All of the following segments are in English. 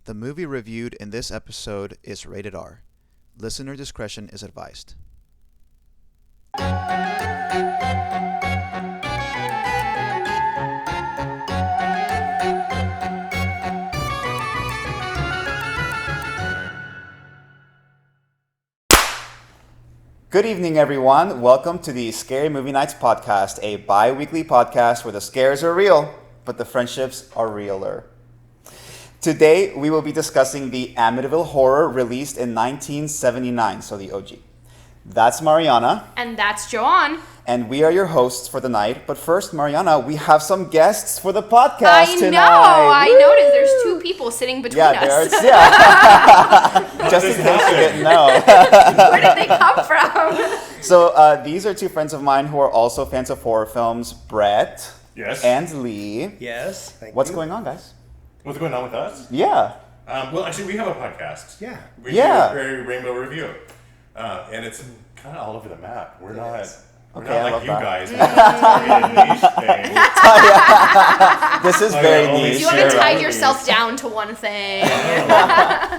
The movie reviewed in this episode is rated R. Listener discretion is advised. Good evening, everyone. Welcome to the Scary Movie Nights podcast, a bi-weekly podcast where the scares are real, but the friendships are realer. Today, we will be discussing the Amityville Horror released in 1979, so the OG. That's Mariana. And that's Joanne. And we are your hosts for the night. But first, Mariana, we have some guests for the podcast tonight. I noticed there's two people sitting between us. Just in case you didn't know. Where did they come from? So these are two friends of mine who are also fans of horror films, Brett. Yes. And Lee. Yes. Thank What's you. going on, guys? What's going on with us? Yeah. Well, actually, we have a podcast. Yeah. We do a Prairie Rainbow Review. And it's kind of all over the map. We're not like you guys. This is very niche. You haven't tied yourself down to one thing.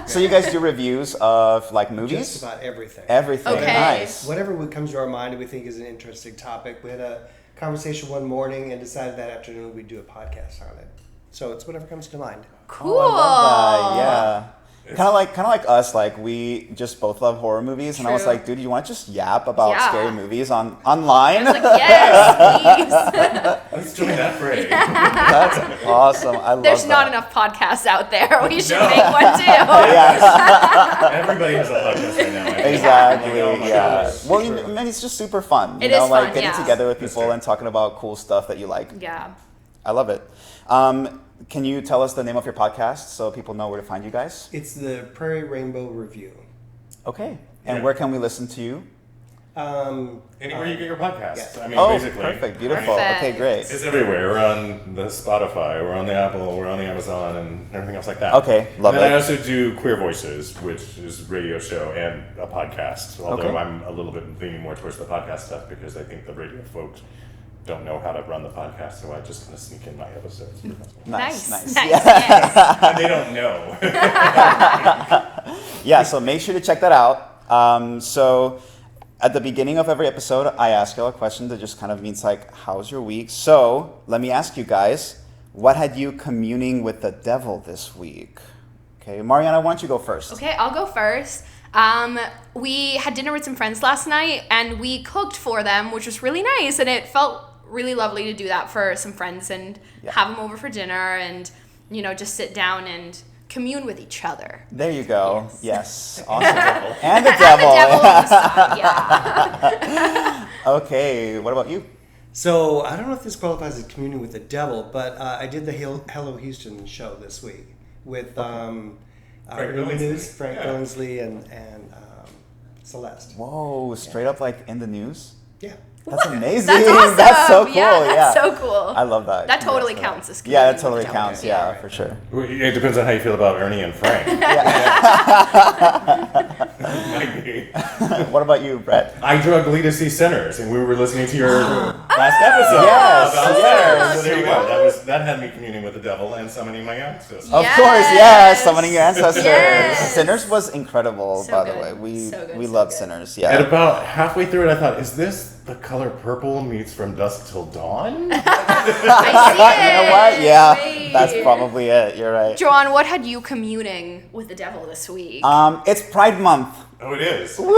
So you guys do reviews of like movies? Just about everything. Everything. Okay. Nice. Whatever comes to our mind and we think is an interesting topic. We had a conversation one morning and decided that afternoon we'd do a podcast on it. So it's whatever comes to mind. Cool. Oh, I love that. Yeah. Kind of like us, like we just both love horror movies, and I was True. like, dude, you want to just yap about scary movies online? I was like, yes, please. Let's join that fray. That's awesome. I love There's that. not enough podcasts out there. We should make one too. Yeah. Everybody has a podcast right now. Exactly. Oh my Yeah. gosh. Well, it's just super fun. It You know, is like fun, getting yeah. together with That's people fair. and talking about cool stuff that you like. Yeah. I love it. Can you tell us the name of your podcast so people know where to find you guys? It's the Prairie Rainbow Review. Okay. And Yeah. where can we listen to you? Anywhere you get your podcasts. Yeah. I mean, Oh, basically. perfect. Beautiful. Perfect. Okay, great. It's everywhere. We're on the Spotify, we're on the Apple, we're on the Amazon, and everything else like that. Okay, love and then it. I also do Queer Voices, which is a radio show and a podcast. Although Okay. I'm a little bit leaning more towards the podcast stuff because I think the radio folks don't know how to run the podcast, so I just kind of sneak in my episodes. Nice. Yes. And they don't know. Yeah, so make sure to check that out. So at the beginning of every episode, I ask you all a question that just kind of means like, how's your week? So let me ask you guys, what had you communing with the devil this week? Okay, Mariana, why don't you go first? Okay, I'll go first. We had dinner with some friends last night, and we cooked for them, which was really nice, and it felt really lovely to do that for some friends and have them over for dinner and, just sit down and commune with each other. There you go. Yes. Yes. Awesome. And the And devil. the devil on the side, yeah. Okay, what about you? So I don't know if this qualifies as communing with the devil, but I did the Hello Houston show this week with Frank Urban News, Billingsley. Frank Yeah. Billingsley and Celeste. Whoa, straight up like in the news? Yeah. That's amazing. That's awesome. That's so cool. Yeah, that's yeah. so cool. I love that. That totally Congrats for counts as Yeah, that communing totally with the devil. counts. Yeah, for sure. It depends on how you feel about Ernie and Frank. Might be. What about you, Brett? I drug Lee to see Sinners, and we were listening to your last episode Yes, about yes. Sinners. So there you go. That had me communing with the devil and summoning my ancestors. Of Yes. course, yes, summoning your ancestors. Yes. Sinners was incredible, So by the good. way. We So good, we so love good. Sinners. And Yeah. about halfway through it, I thought, is this the color purple meets From Dusk Till Dawn? I see You know what? Yeah, Wait. that's probably it. You're right. Joanne, what had you communing with the devil this week? It's Pride Month. Oh, it is. Woo!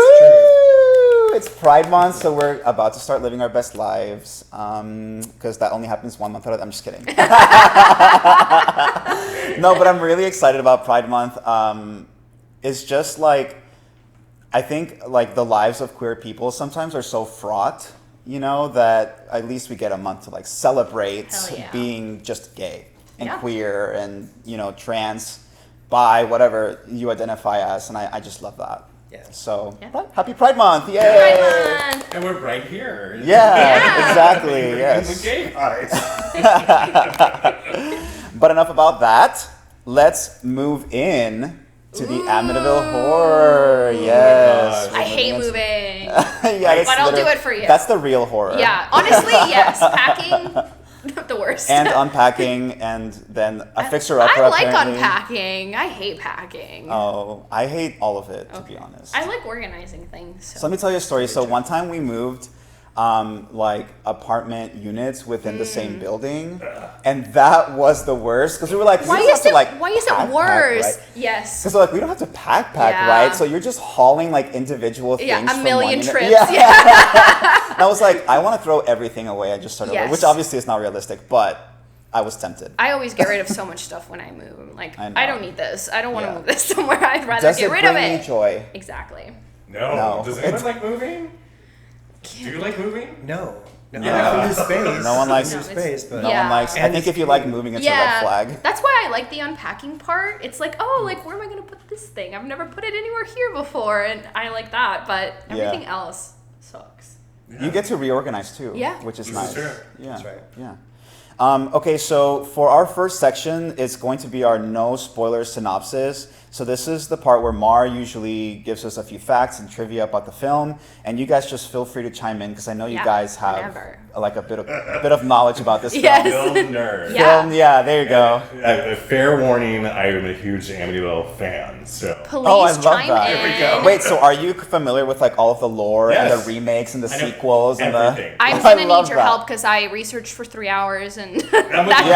It's Pride Month, so we're about to start living our best lives. Because that only happens 1 month at a time. I'm just kidding. No, but I'm really excited about Pride Month. It's just like, I think like the lives of queer people sometimes are so fraught, that at least we get a month to like celebrate Hell yeah. being just gay and Yeah. queer and, trans, bi, whatever you identify as. And I just love that. Yeah. So, Yeah. happy Pride Month! Yay! Pride Month. And we're right here. Yeah, exactly. In the Yes. gay eyes. But enough about that. Let's move in to the Amityville Horror. Yes. God. I hate moving. Yeah, that's But I'll do literally- it for you. That's the real horror. Yeah, honestly, yes. Packing, the worst. And unpacking, and then a fixer-upper. I like apparently. unpacking. I hate packing. Oh, I hate all of it, to be Okay. honest. I like organizing things. So let me tell you a story. So one time we moved like apartment units within the same building, and that was the worst because we were like, why is it worse? Right? Yes. Because like we don't have to pack, right? So you're just hauling like individual things. Yeah, a from million one unit. trips. Yeah. And I was like, I want to throw everything away. I just started, Yes. which obviously is not realistic, but I was tempted. I always get rid of so much stuff when I move. Like, I know. I don't need this. I don't want to Yeah. move this somewhere. I'd rather Does get it rid bring of me it. joy? Exactly. No. Does anyone It's- like moving? Do you like moving? No. No, Yeah. I like new space. No one likes- new space, but No Yeah. one likes. I And think it's if you like clean. moving, it's a red flag. That's why I like the unpacking part. It's like, oh, like where am I gonna put this thing? I've never put it anywhere here before, and I like that. But everything else sucks. You get to reorganize too, Yeah. which is This nice. is true. Yeah, That's right. Yeah. Okay, so for our first section, it's going to be our no spoiler synopsis. So this is the part where Mar usually gives us a few facts and trivia about the film, and you guys just feel free to chime in because I know you Yeah, guys have whenever. like a bit of knowledge about this Yes. film. Film nerd. Yeah. Film, yeah, there you go. A fair warning, I am a huge Amityville fan, so. Please Oh, I love chime that. in. Here we go. Wait, so are you familiar with like all of the lore and Yes. the remakes and the I know sequels and everything. the? I'm I gonna love need your that. help because I researched for 3 hours and I'm with you.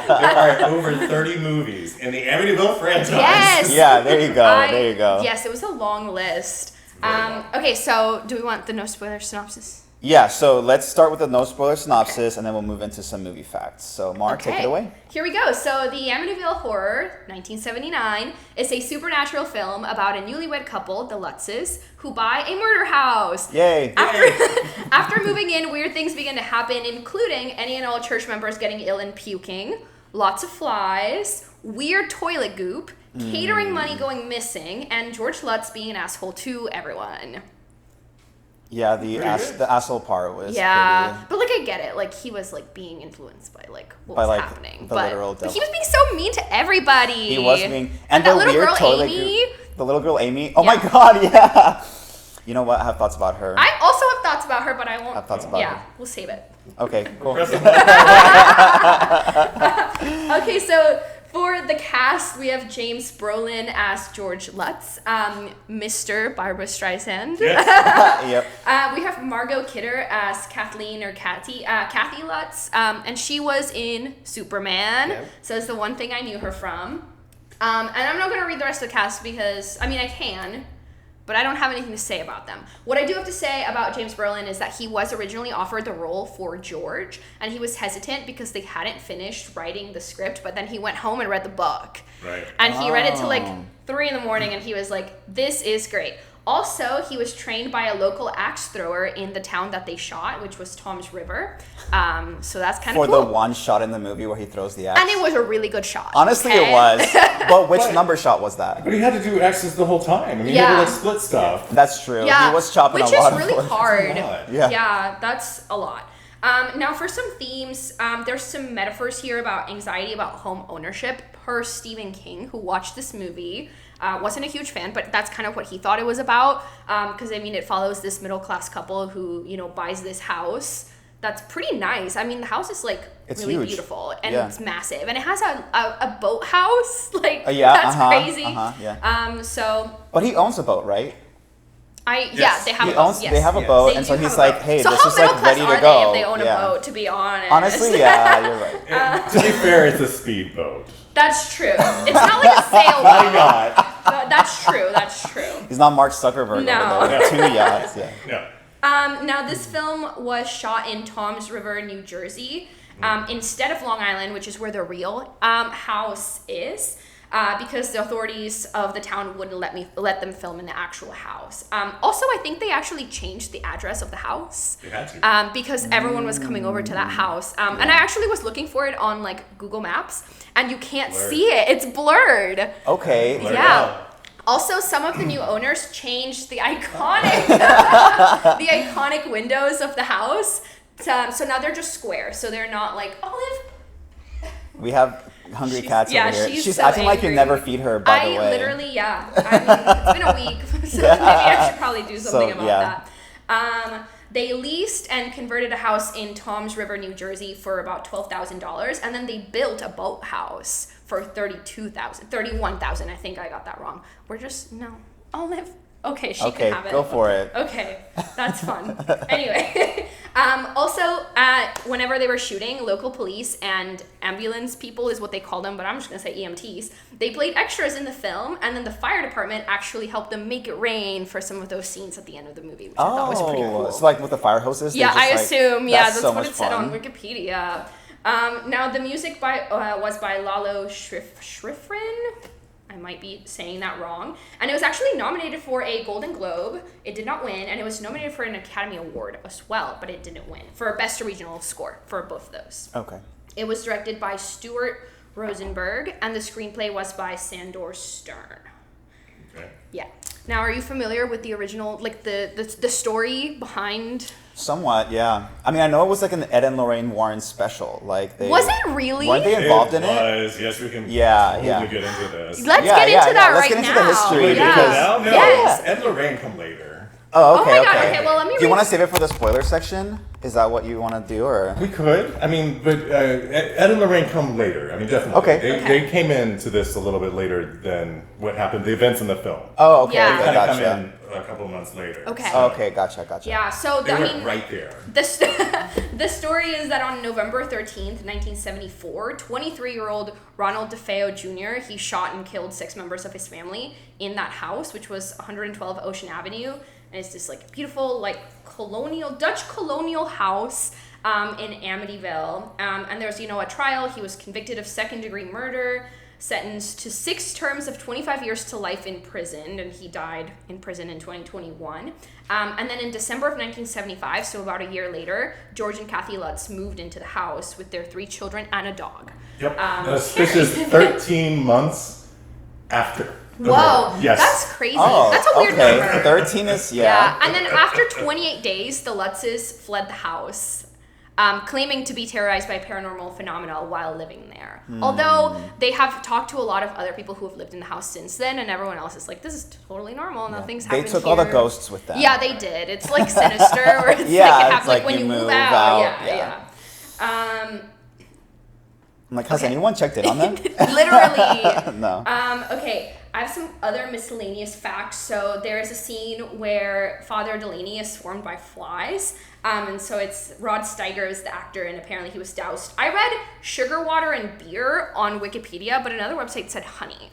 There are over 30 movies in the Amityville franchise. Yes. Yeah, there you go. There you go. Yes, it was a long list. Very long. Okay, so do we want the no spoiler synopsis? Yeah, so let's start with the no spoiler synopsis and then we'll move into some movie facts. So, Mark, take it away. Here we go. So, the Amityville Horror, 1979, is a supernatural film about a newlywed couple, the Lutzes, who buy a murder house. Yay. After moving in, weird things begin to happen, including any and all church members getting ill and puking, lots of flies, weird toilet goop, catering money going missing, and George Lutz being an asshole to everyone. Yeah, the asshole part was Yeah, pretty. but like I get it. Like he was like being influenced by like what By, was like, happening. the but literal he devil. was being so mean to everybody. He was being and the that little weird girl toilet Amy. group. The little girl Amy. Oh Yeah. my god, yeah. You know what? I have thoughts about her. I also have thoughts about her, but I won't. Have thoughts about yeah, her. we'll save it. Okay, cool. Okay, so for the cast, we have James Brolin as George Lutz, Mr. Barbara Streisand. Yes. Yep. We have Margot Kidder as Kathleen or Kathy Lutz, and she was in Superman. Yeah. So that's the one thing I knew her from. And I'm not going to read the rest of the cast because, I mean, I can, but I don't have anything to say about them. What I do have to say about James Brolin is that he was originally offered the role for George, and he was hesitant because they hadn't finished writing the script, but then he went home and read the book. Right. And he read it till like Oh. 3 a.m, and he was like, this is great. Also, he was trained by a local axe thrower in the town that they shot, which was Tom's River. So that's kind of For cool. the one shot in the movie where he throws the axe. And it was a really good shot. Honestly, okay? it was. But which But- number shot was that? But he had to do X's the whole time. I mean, he Yeah. had to like split stuff. That's true. Yeah, He was chopping which a lot is really of wood. hard. Yeah. Yeah, that's a lot. Now, for some themes, there's some metaphors here about anxiety about home ownership. Per Stephen King, who watched this movie, wasn't a huge fan, but that's kind of what he thought it was about. Because I mean, it follows this middle class couple who buys this house. That's pretty nice. I mean, the house is like It's really huge. beautiful and Yeah. it's massive, and it has a boathouse. Like Yeah, that's crazy. yeah. So But he owns a boat, right? Yes. they have He a boat. owns. Yes. They have a Yes. boat, They and so do he's have a like, boat. "Hey, so this how is like middle class ready are to go." they if they own Yeah. a boat? To be honest, Honestly, yeah, you're right. To be fair, it's a speedboat. that's true. It's not like a sailboat. Why not? But that's true. That's true. He's not Mark Zuckerberg No. over there with 2 yachts. Yeah. No. Now this film was shot in Toms River, New Jersey, instead of Long Island, which is where the real house is. Because the authorities of the town wouldn't let them film in the actual house. Also, I think they actually changed the address of the house. They had to. Because everyone was coming over to that house. And I actually was looking for it on like Google Maps, and you can't Blurred. see it. It's blurred. Okay. Blurred Yeah. out. Also, some of the new owners changed the iconic windows of the house. So now they're just square. So they're not like olive. We have hungry She's- cats yeah, over here. she's She's so acting like you angry. never feed her. By the way. Literally, yeah. I mean, it's been a week, so maybe I should probably do something So, about yeah. that. They leased and converted a house in Toms River, New Jersey for about $12,000, and then they built a boathouse for $31,000. I think I got that wrong. Olive. Okay, she can have it. Go for it. Okay, that's fun. Anyway, also, whenever they were shooting, local police and ambulance people is what they call them, but I'm just going to say EMTs. They played extras in the film, and then the fire department actually helped them make it rain for some of those scenes at the end of the movie, which I thought was pretty cool. So like with the fire hoses? Yeah, I assume. Yeah, that's so what it said fun. on Wikipedia. Now, the music was by Lalo Schifrin. I might be saying that wrong. And it was actually nominated for a Golden Globe. It did not win. And it was nominated for an Academy Award as well, but it didn't win. For Best Original Score for both of those. Okay. It was directed by Stuart Rosenberg, and the screenplay was by Sandor Stern. Okay. Yeah. Now, are you familiar with the original, like the story behind... Somewhat, yeah. I mean, I know it was like an Ed and Lorraine Warren special. Like Was it really? Weren't they involved in it? Yes, we can Yeah. get into this. Let's get into that Let's right get into now. the history Yeah. because No, Yes. Ed and Lorraine come later. Oh, okay, Oh my God, okay, well, let me Do you read- want to save it for the spoiler section? Is that what you want to do, or? We could. I mean, but Ed and Lorraine come later. I mean, definitely. Okay. They came into this a little bit later than what happened, the events in the film. Oh, okay. Yeah. They kind of come Gotcha. in a couple of months later. Okay. So Okay, gotcha. Yeah, so, They were right there. The story is that on November 13th, 1974, 23-year-old Ronald DeFeo Jr., he shot and killed 6 members of his family in that house, which was 112 Ocean Avenue. And it's this like beautiful, like Dutch colonial house in Amityville. And there's, a trial. He was convicted of second-degree murder, sentenced to 6 terms of 25 years to life in prison, and he died in prison in 2021. And then in December of 1975, so about a year later, George and Kathy Lutz moved into the house with their 3 children and a dog. Yep. This is 13 months after. the Whoa, murder. Yes. that's crazy. Oh, That's a weird okay. number. 13 is, Yeah, and then after 28 days, the Lutzes fled the house, claiming to be terrorized by paranormal phenomena while living there. Although they have talked to a lot of other people who have lived in the house since then, and everyone else is like, this is totally normal, nothing's happened They took here. all the ghosts with them. Yeah, they did. It's like Sinister, where it's Yeah, like it it's happens like when you you move move out. out, Yeah. I'm like, has anyone checked in on them? Literally. No. Okay, I have some other miscellaneous facts. So there is a scene where Father Delaney is swarmed by flies. And so it's Rod Steiger is the actor, and apparently he was doused. I read sugar water and beer on Wikipedia, but another website said honey.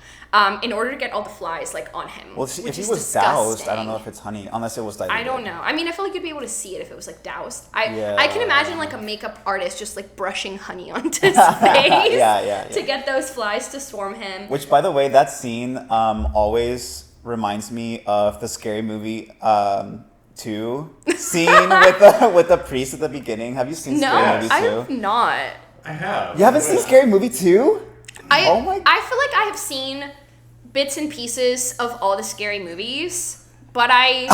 In order to get all the flies like on him. Well, which if he is was doused, I don't disgusting. know if it's honey, unless it was diluted. I don't know. I mean, I feel like you'd be able to see it if it was like doused. I Yeah. can imagine like a makeup artist just like brushing honey onto his face Yeah. to get those flies to swarm him. Which, by the way, that scene always reminds me of the Scary Movie 2 scene with the priest at the beginning. Have you seen No, Scary Movie 2? I have not. I have. You haven't seen Scary Movie 2? I Oh my- I feel like I have seen bits and pieces of all the scary movies, but I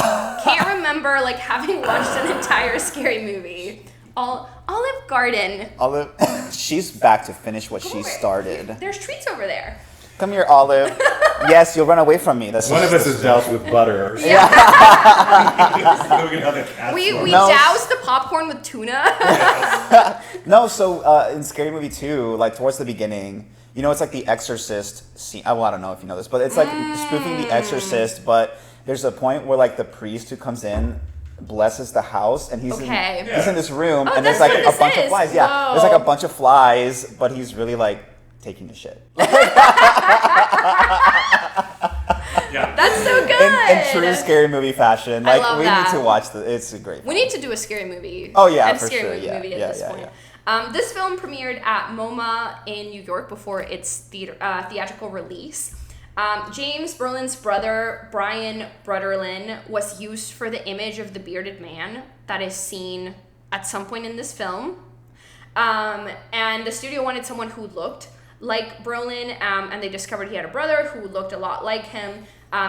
can't remember like having watched an entire scary movie. Olive Garden. Olive, she's back to finish what she over. started. There's treats over there. Come here, Olive. Yes, you'll run away from me. That's One of us is doused with butter. Yeah. We No. doused the popcorn with tuna. No, so in Scary Movie 2, like towards the beginning, it's like the Exorcist scene. Well, I don't know if you know this, but it's like spoofing the Exorcist, but there's a point where like the priest who comes in blesses the house, and he's Okay. he's in this room, Oh, and there's that's like what a bunch this of is. flies. Yeah, Whoa. there's like a bunch of flies, but he's really like taking the shit. Yeah. That's so good. In true Scary Movie fashion. I Like love we that. need to watch it's a great. We need to do a scary movie. Oh, yeah, a for scary sure. movie, Yeah, movie yeah, at this yeah, point. This film premiered at MoMA in New York before its theatrical release. James Berlin's brother, Brian Brutterlin, was used for the image of the bearded man that is seen at some point in this film. And the studio wanted someone who looked like Brolin, and they discovered he had a brother who looked a lot like him.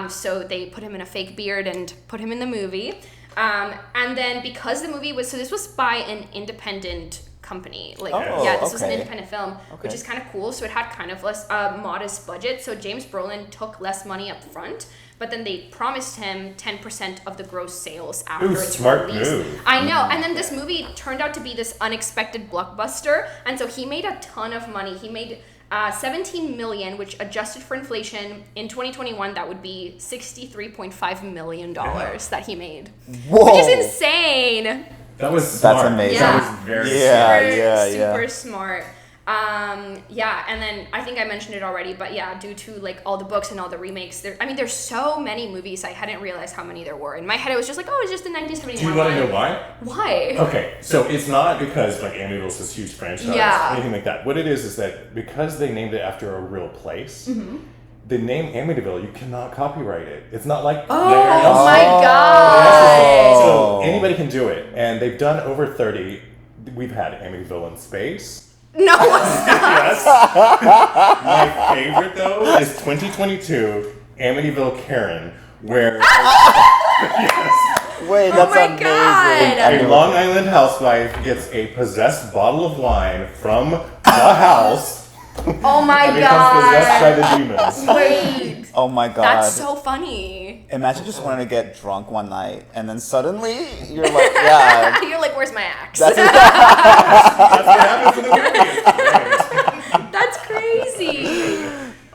So they put him in a fake beard and put him in the movie. And then because the movie was, so this was by an independent company. Like, Oh, yeah, this was an okay. independent film, which is kind of cool. So it had kind of less modest budget. So James Brolin took less money up front, but then they promised him 10% of the gross sales after its smart release. move. I know. And then this movie turned out to be this unexpected blockbuster, and so he made a ton of money. He made 17 million, which adjusted for inflation in 2021, that would be $63.5 million that he made. Whoa. Which is insane. That was smart. That's amazing. Yeah. That was very Super smart. And then I think I mentioned it already, but yeah, due to like all the books and all the remakes, there's so many movies. I hadn't realized how many there were. In my head, it was just like, oh, it's just the 1971 Do you want to know why? Why? Okay, so it's not because like Amityville's this huge franchise, anything like that. What it is that because they named it after a real place, the name Amityville, you cannot copyright it. It's not like Oh my god! So anybody can do it, and they've done over 30. We've had Amityville in space. No, it's not. Yes. My favorite though is 2022 Amityville Karen, where Wait, that's my amazing. God. a Long Island housewife gets a possessed bottle of wine from the house Oh my and becomes possessed by god! the demons. Wait, Oh my god. that's so funny. Imagine just wanting to get drunk one night and then suddenly you're like, yeah. You're like, where's my axe? That's That's what happens in the movie. That's crazy.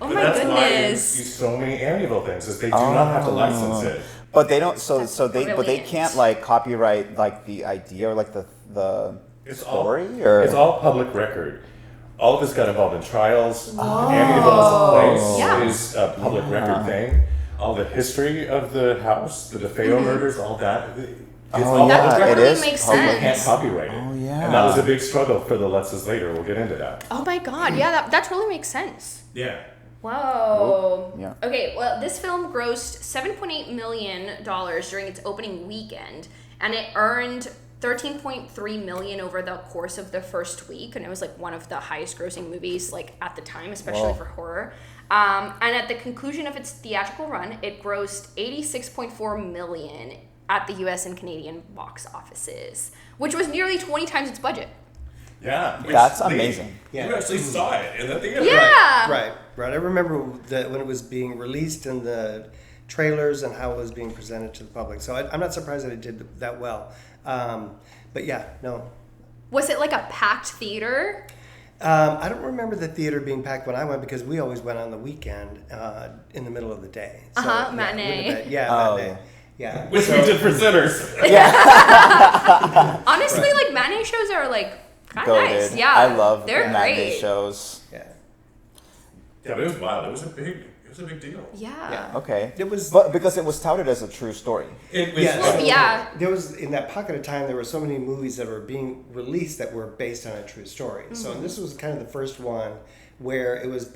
Oh But my that's why you goodness. see so many Amityville things, is they do not have to license it. But they don't. That's But they brilliant. can't like copyright like the idea or like the It's story or It's all public record. All of this got involved in trials. Amityville as a place Yeah. is a public record thing. All the history of the house, the DeFeo murders, all that. It's all yeah, public That record. it really is makes public. You can't sense. copyright it. Oh, yeah. And that was a big struggle for the Lutzes later. We'll get into that. Oh my god, yeah, that really makes sense. Yeah. Whoa. Yeah. Okay, well, this film grossed $7.8 million during its opening weekend, and it earned $13.3 million over the course of the first week, and it was like one of the highest grossing movies like at the time, especially Whoa. for horror. And at the conclusion of its theatrical run, it grossed $86.4 million at the US and Canadian box offices, which was nearly 20 times its budget. Yeah. That's amazing. You actually saw it in the theater. Yeah. Right. I remember that when it was being released in the trailers and how it was being presented to the public. So I'm not surprised that it did that well. But yeah, no. Was it like a packed theater? I don't remember the theater being packed when I went because we always went on the weekend in the middle of the day. So, Uh-huh, yeah, matinee. it would've been- yeah, Oh, matinee. Yeah. Which we did for Sinners. Honestly, like matinee shows are like kind of Goated. nice. Yeah, I love they're matinee great. shows. Yeah. Yeah, but it was wild. It was a big deal. Yeah. Okay. It was. But because it was touted as a true story. It was, Yeah, Well, so yeah. There was in that pocket of time. There were so many movies that were being released that were based on a true story. So this was kind of the first one where it was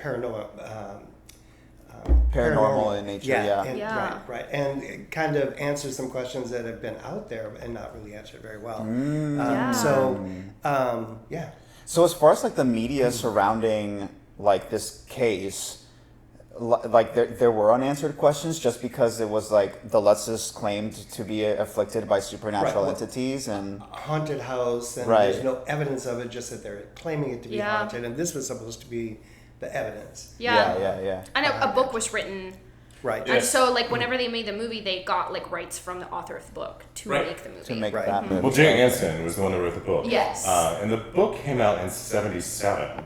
Paranormal in nature, yeah. And, Yeah. right, and it kind of answers some questions that have been out there and not really answered very well. Yeah. Yeah. So as far as like the media surrounding like this case, like there were unanswered questions just because it was like the Lutzes claimed to be afflicted by supernatural Right. entities and Haunted house, and Right. there's no evidence of it, just that they're claiming it to be Yeah. haunted, and this was supposed to be the evidence. yeah. And a book was written, Right. and Yes. so like whenever they made the movie, they got like rights from the author of the book to Right. make the movie. To make Right. that movie. Well, Jay Anson was the one who wrote the book. Yes. And the book came out in '77.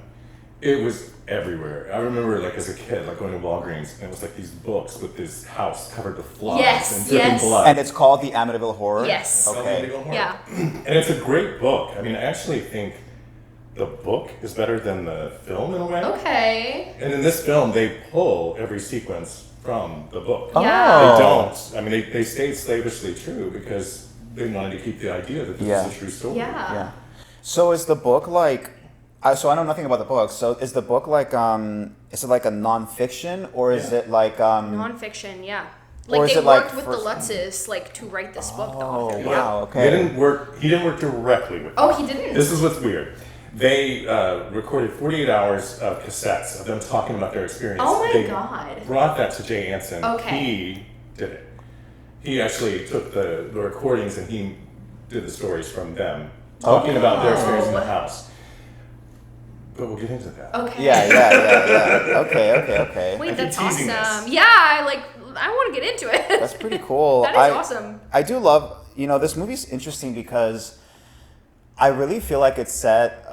It was everywhere. I remember, like, as a kid, like, going to Walgreens, and it was, like, these books with this house covered with flies Yes, and dripping yes. blood. And it's called the Amityville Horror? Yes. Okay. Yeah. And it's a great book. I mean, I actually think the book is better than the film in a way. Okay. And in this film, they pull every sequence from the book. Oh. Yeah. They don't. I mean, they stayed slavishly true because they wanted to keep the idea that this Yeah. is a true story. Yeah. Yeah. So is the book like? So I know nothing about the book. So is the book like is it like a nonfiction or is Yeah. it like Nonfiction, yeah. Or Like is they it, like, worked with the Lutzes like to write this book. The Oh author. wow, They okay. didn't work. He didn't work directly with. Oh, them. he didn't. This is what's weird. They recorded 48 hours of cassettes of them talking about their experience. Oh my They God. brought that to Jay Anson. Okay. He did it. He actually took the recordings and he did the stories from them talking about their experience in the house. But we'll get into that. Okay. Yeah. Okay. Wait, I that's keep teasing awesome. this. Yeah, I want to get into it. That's pretty cool. That is awesome. I do love, this movie's interesting because I really feel like it set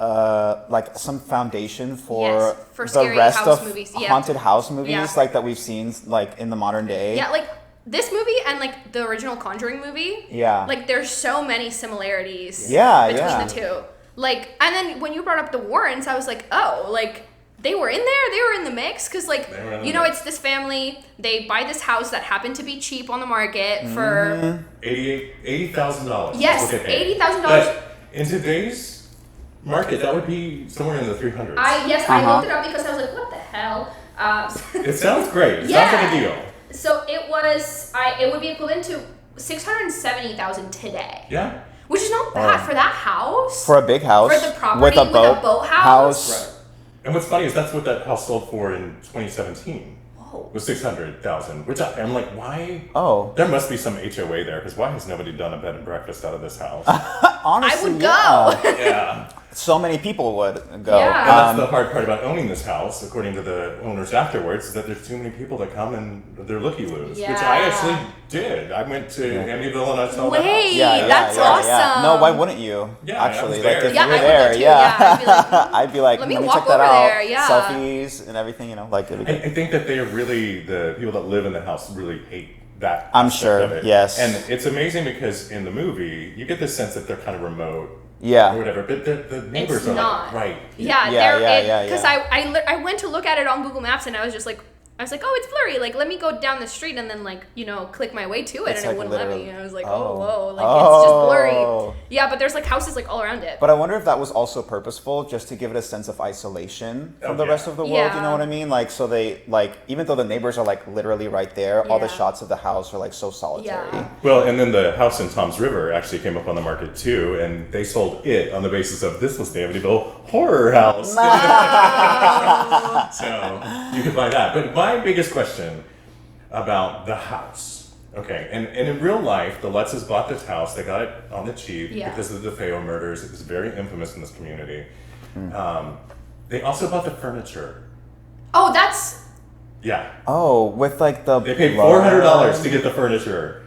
like some foundation for the scary rest house of movies. Yeah. haunted house movies Yeah. like that we've seen like in the modern day. Yeah, like this movie and like the original Conjuring movie. Yeah. Like there's so many similarities. Yeah, between yeah. the two. Like, and then when you brought up the Warrens, I was like, oh, like they were in there, they were in the mix, because like it's this family. They buy this house that happened to be cheap on the market for $80,000. Yes, $80,000. In today's market, that would be somewhere in the 300s. I looked it up because I was like, what the hell? It sounds great. It sounds like a deal. So it would be equivalent to $670,000 today. Yeah. Which is not bad for that house. For a big house. For the property with a boathouse. Right. And what's funny is that's what that house sold for in 2017. Whoa. Was $600,000. Which I'm like, why? Oh. There must be some HOA there, because why has nobody done a bed and breakfast out of this house? Honestly, I would go. Yeah. So many people would go. Yeah. And that's the hard part about owning this house, according to the owners afterwards, is that there's too many people that come and they're looky-loos, which I actually did. I went to Amityville and I saw the house. Wait, that's awesome. No, why wouldn't you? Yeah, actually, I was like there. if Yeah, you were I would there, too. Yeah, I'd be like, let me check walk that over out. there, yeah. Selfies and everything, like. I think that they are really, the people that live in the house really hate that. I'm aspect sure, of it. yes. And it's amazing because in the movie, you get the sense that they're kind of remote. Yeah. Or whatever, but the neighbors It's are not. like, right. Yeah. Because I went to look at it on Google Maps and I was like, oh, it's blurry. Like, let me go down the street and then click my way to it, It's and it like wouldn't let me. literally- And I was like, Oh. whoa, like it's just blurry. Oh. Yeah, but there's like houses like all around it. But I wonder if that was also purposeful, just to give it a sense of isolation from the rest of the world. You know what I mean? Like, so they even though the neighbors are like literally right there, all the shots of the house are like so solitary. Yeah. Well, and then the house in Tom's River actually came up on the market too, and they sold it on the basis of this was the Amityville Horror House. So you could buy that. But my biggest question about the house, okay, and in real life, the Lutzes bought this house. They got it on the cheap because of the DeFeo murders. It was very infamous in this community. They also bought the furniture. Oh, that's Yeah. Oh, with like the They paid $400 to get the furniture.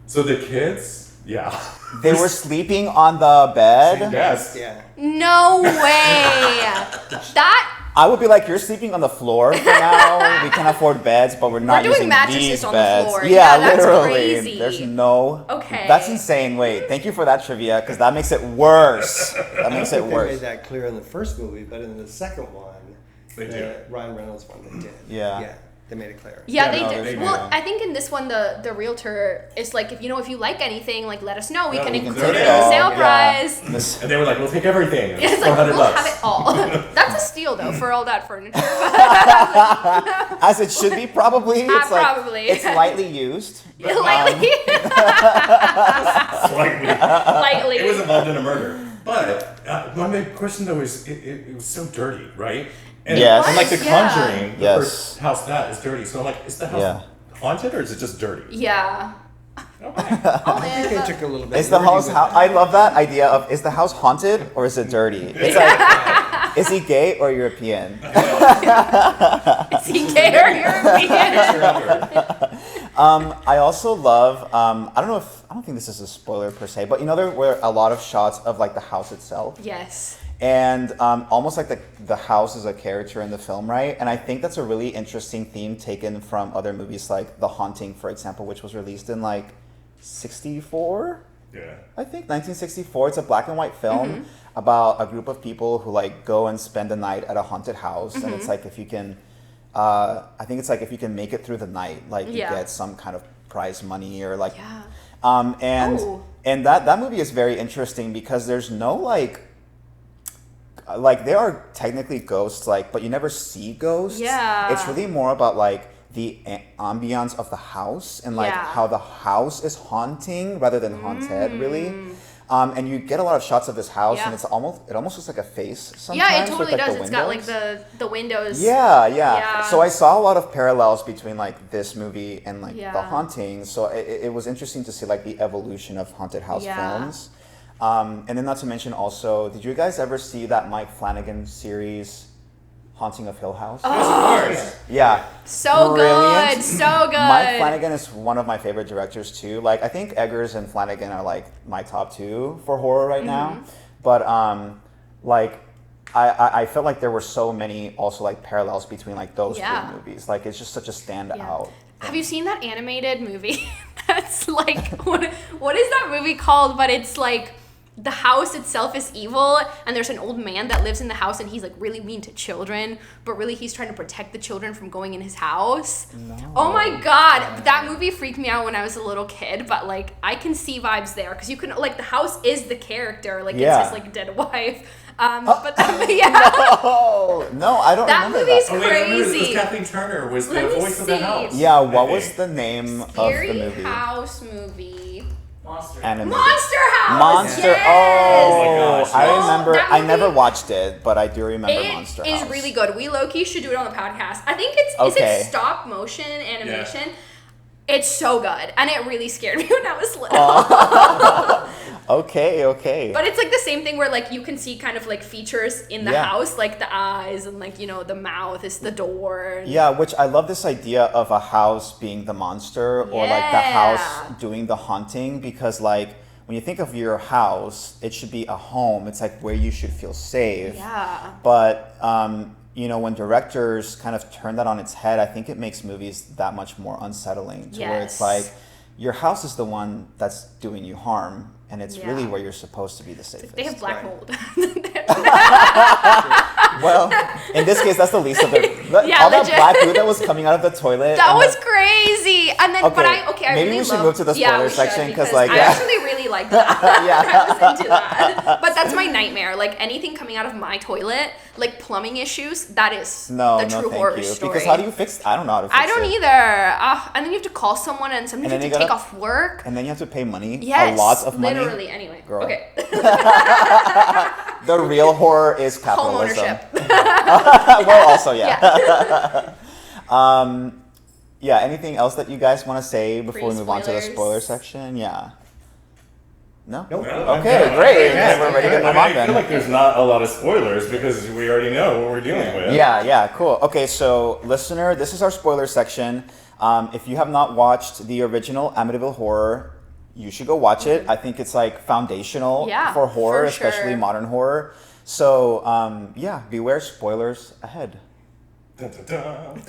So the kids, They were sleeping on the bed. Yes. Yeah. no way. That I would be like, you're sleeping on the floor for now. We can afford beds, but we're not doing using mattresses these on the beds. floor. Yeah, Yeah, that's literally. crazy. There's no. Okay. That's insane. Wait, thank you for that trivia because that makes it worse. That makes I it think they made worse. that clear in the first movie, but in the second one, They the did. Ryan Reynolds one, they did. Yeah. Yeah, they made it clear. Yeah, Yeah, they no, did. they Well, do. I think in this one, the realtor is like, if you like anything, like let us know. We Yeah, can we can include take it it in the all, sale yeah. price. This- And they were like, we'll take everything. And It's it's like $400. we'll have it all. That's a steal though for all that furniture. as it should be, probably. It's like, probably. It's lightly used. Lightly, Slightly. lightly. It was involved in a murder. But my big question though is, it was so dirty, right? And, Yes. and like the Yeah. Conjuring, the Yes. first house that is dirty. So I'm like, is the house haunted or is it just dirty? Yeah. Okay. I'll I think they live. took a little bit. Is the liberty house? with I that. love that idea of is the house haunted or is it dirty? It's like, is he gay or European? Is he gay or European? I also love. I don't think this is a spoiler per se, but there were a lot of shots of like the house itself, Yes. and almost like the house is a character in the film, right? And I think that's a really interesting theme taken from other movies like The Haunting, for example, which was released in like '64. Yeah. I think 1964. It's a black and white film about a group of people who like go and spend the night at a haunted house, and it's like if you can, I think it's like if you can make it through the night, like you get some kind of prize money or like, and that movie is very interesting because there's no like there are technically ghosts, but you never see ghosts. Yeah. It's really more about like the ambiance of the house and how the house is haunting rather than haunted, really. And you get a lot of shots of this house, and it almost looks like a face sometimes. Yeah, it totally with, like, does. the It's got like windows. the windows. Yeah. So I saw a lot of parallels between like this movie and like The Haunting. So it was interesting to see like the evolution of haunted house films. And then not to mention also, did you guys ever see that Mike Flanagan series, Haunting of Hill House? Yes, of course. Yeah. So Brilliant. good. So good. Mike Flanagan is one of my favorite directors too. Like I think Eggers and Flanagan are like my top two for horror right now. But like I felt like there were so many also like parallels between like those three movies. Like it's just such a standout. Have you seen that animated movie? That's like what is that movie called? But it's like the house itself is evil, and there's an old man that lives in the house, and he's like really mean to children, but really he's trying to protect the children from going in his house. No. Oh my god, that movie freaked me out when I was a little kid, but like I can see vibes there because you can like the house is the character, like it's his like dead wife. But that, no, I don't that remember movie's that. crazy. Kathleen Turner was the voice of the house. Yeah, what was the name Scary of the movie? House movie. Monster House. Monster. Yes. Oh, gosh, I yes. remember. That I movie- never watched it, but I do remember Monster House. It is really good. We low-key should do it on the podcast. I think it's is it stop motion animation? Yeah. It's so good, and it really scared me when I was little. Okay. But it's like the same thing where like you can see kind of like features in the house, like the eyes and like the mouth is the door. Yeah, which I love this idea of a house being the monster or like the house doing the haunting, because like when you think of your house, it should be a home. It's like where you should feel safe. Yeah. But when directors kind of turn that on its head, I think it makes movies that much more unsettling. Where it's like your house is the one that's doing you harm, and it's really where you're supposed to be the safest. They have black mold. Well, in this case, that's the least of it. All that black goo that was coming out of the toilet. That was crazy. And then, I maybe really we should move to the spoiler section because like I actually really like that. I was into that. But that's my nightmare. Like anything coming out of my toilet, like plumbing issues, that is the true horror story. Because how do you fix? I don't know how to fix it. I don't either. And then you have to call someone, and sometimes you have to take off work. And then you have to pay money. Yes, a lot of money. Literally. Anyway. Girl. Okay. The real horror is capitalism. Homeownership. Well, also, anything else that you guys want to say before we move on to the spoiler section? Yeah. No? Nope. Okay, great. Yeah, We're ready to move on I then. feel like there's not a lot of spoilers because we already know what we're dealing with. Yeah, cool. Okay, so listener, this is our spoiler section. If you have not watched the original Amityville Horror, you should go watch it. I think it's like foundational for horror, especially modern horror. So, beware spoilers ahead. Dun, dun, dun.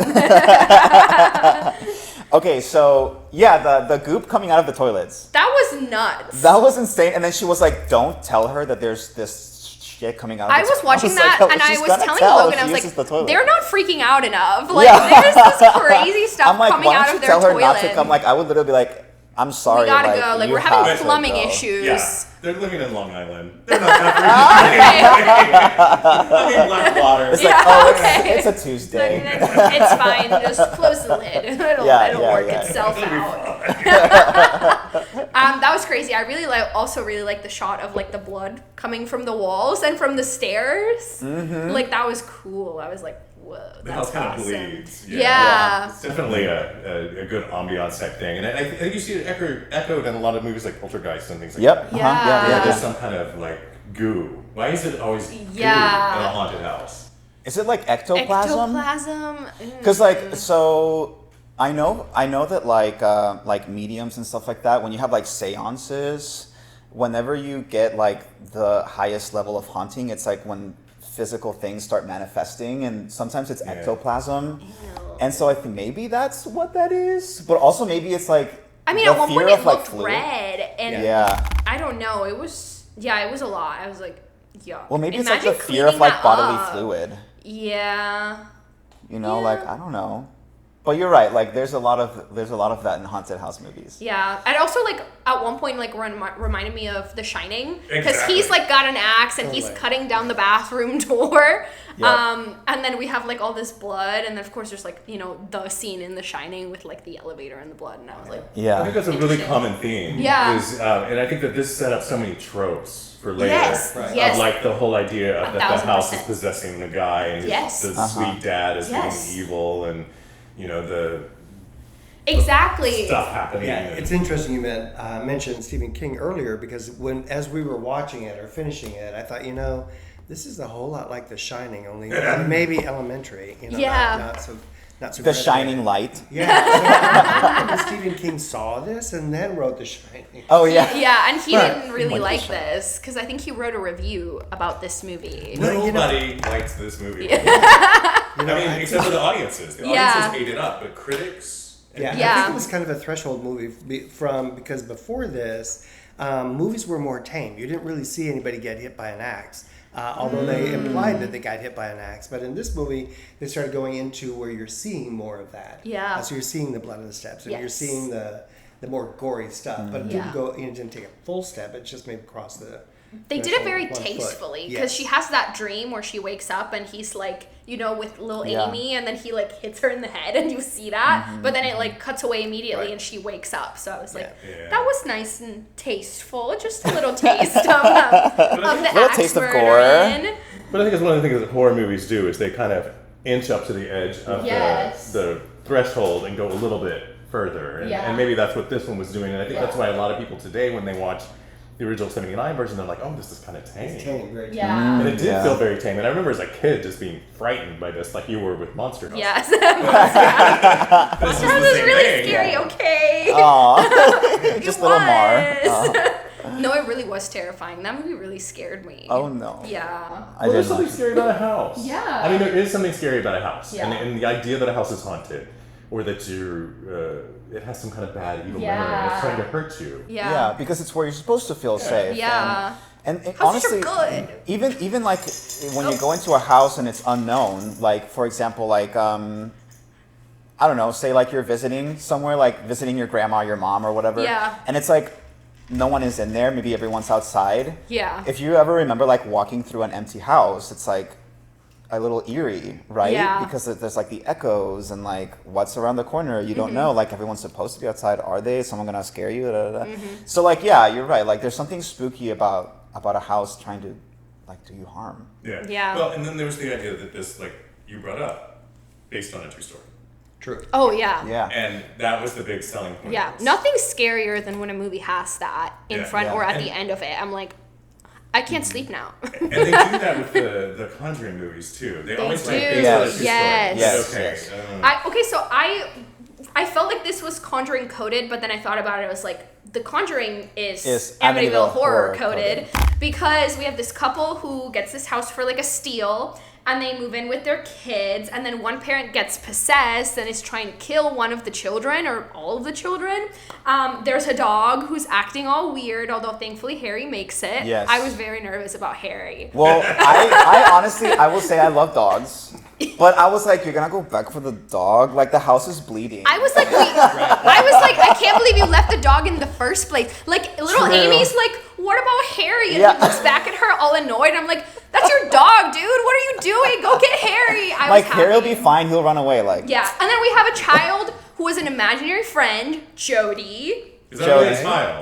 Okay, so the goop coming out of the toilets. That was nuts. That was insane. And then she was like, "Don't tell her that there's this shit coming out." I was watching that, and I was telling Logan, I was like, "They're not freaking out enough. Like, there's this crazy stuff coming out of their toilet." I'm like, why don't you tell her not to come? Like, I would literally be like, "I'm sorry, we gotta go. Like, we're having plumbing issues." Yeah. They're living in Long Island. They're not that I mean, black water. It's like, it's a Tuesday. It's fine. Just close the lid. It'll work itself out. That was crazy. I also really like the shot of like the blood coming from the walls and from the stairs. Mm-hmm. Like that was cool. I was like, whoa, that's kind awesome. of bleeds. Yeah. It's definitely a good ambiance type thing. And I think you see it echoed in a lot of movies like Poltergeist and things like that. Yeah. There's some kind of like goo. Why is it always goo in a haunted house? Is it like ectoplasm? Ectoplasm? Because so I know that like mediums and stuff like that, when you have like seances, whenever you get like the highest level of haunting, it's like when physical things start manifesting, and sometimes it's ectoplasm. Ew. And so I think maybe that's what that is, but also maybe it's like at one point it looked red, and I don't know, it was a lot. I was like, well, maybe it's like the fear of like bodily fluid. Yeah. Like I don't know. But you're right. Like there's a lot of that in haunted house movies. Yeah, and also like at one point like reminded me of The Shining, because Exactly. he's like got an axe and he's cutting down the bathroom door. Yep. And then we have like all this blood, and then of course there's like the scene in The Shining with like the elevator and the blood, and I was like, I think that's a really common theme. Yeah. And I think that this set up so many tropes for later. Yes. Of like the whole idea of that the house is 1,000%. possessing the guy, and the sweet dad is being evil, and Exactly. stuff happening. Yeah, it's interesting you mentioned Stephen King earlier, because as we were watching it or finishing it, I thought, this is a whole lot like The Shining, only maybe elementary. Not so. The Shining Light. Yeah. Stephen King saw this and then wrote The Shining. Oh yeah. Yeah, and he didn't really like this because I think he wrote a review about this movie. Nobody likes this movie. Except for the audiences. The audiences ate it up, but critics. I think it was kind of a threshold movie because before this, movies were more tame. You didn't really see anybody get hit by an axe. Although they implied that they got hit by an axe. But in this movie, they started going into where you're seeing more of that. Yeah. So you're seeing the blood on the steps, and you're seeing the more gory stuff. But it didn't take a full step. It just maybe crossed the... They did it very tastefully because she has that dream where she wakes up and he's like, with little Amy, and then he like hits her in the head and you see that, but then it like cuts away immediately and she wakes up. So I was like, that was nice and tasteful. Just a little taste of the little axe taste of murdering. Gore. But I think it's one of the things that horror movies do is they kind of inch up to the edge of the threshold and go a little bit further. And maybe that's what this one was doing. And I think that's why a lot of people today, when they watch the original 79 version, they're like, oh, this is kind of tame. It's tame, very tame. Yeah. And it did feel very tame. And I remember as a kid just being frightened by this, like you were with Monster House. Yes. Monster House was really scary, okay. Aww. Just little Mar. No, it really was terrifying. That movie really scared me. Oh, no. Yeah. Well, there's something scary about a house. Yeah. I mean, there is something scary about a house. Yeah. And the idea that a house is haunted, or that it has some kind of bad evil memory and it's trying to hurt you. Yeah, because it's where you're supposed to feel safe. Yeah. And houses honestly, are good. even like when you go into a house and it's unknown, like for example, like I don't know, say like you're visiting somewhere, like visiting your grandma, your mom, or whatever. Yeah. And it's like no one is in there. Maybe everyone's outside. Yeah. If you ever remember like walking through an empty house, it's like a little eerie, right? Yeah. Because there's like the echoes and like what's around the corner. You don't know. Like everyone's supposed to be outside. Are they? Is someone gonna scare you? Da, da, da. So like, yeah, you're right. Like there's something spooky about a house trying to like do you harm. Yeah. Yeah. Well, and then there was the idea that this, like you brought up, based on a true story. True. Oh, yeah. Yeah. And that was the big selling point. Yeah. Nothing's scarier than when a movie has that in front or at the end of it. I'm like, I can't sleep now. And they do that with the Conjuring movies too. They always do. like based on a true Yes. story. Yes. Okay. So I felt like this was Conjuring coded, but then I thought about it. I was like, The Conjuring is Amityville Horror coded because we have this couple who gets this house for like a steal, and they move in with their kids, and then one parent gets possessed and is trying to kill one of the children or all of the children. There's a dog who's acting all weird, although thankfully Harry makes it. Yes. I was very nervous about Harry. Well, I honestly, I will say I love dogs, but I was like, you're gonna go back for the dog? Like the house is bleeding. I was like, I can't believe you left the dog in the first place. Like little True. Amy's like, what about Harry? And he looks back at her all annoyed. I'm like, that's your dog, dude. What are you doing? Go get Harry. I was happy. Harry will be fine. He'll run away. Like yeah. And then we have a child who is an imaginary friend, Jody. Is that Jody? Smile?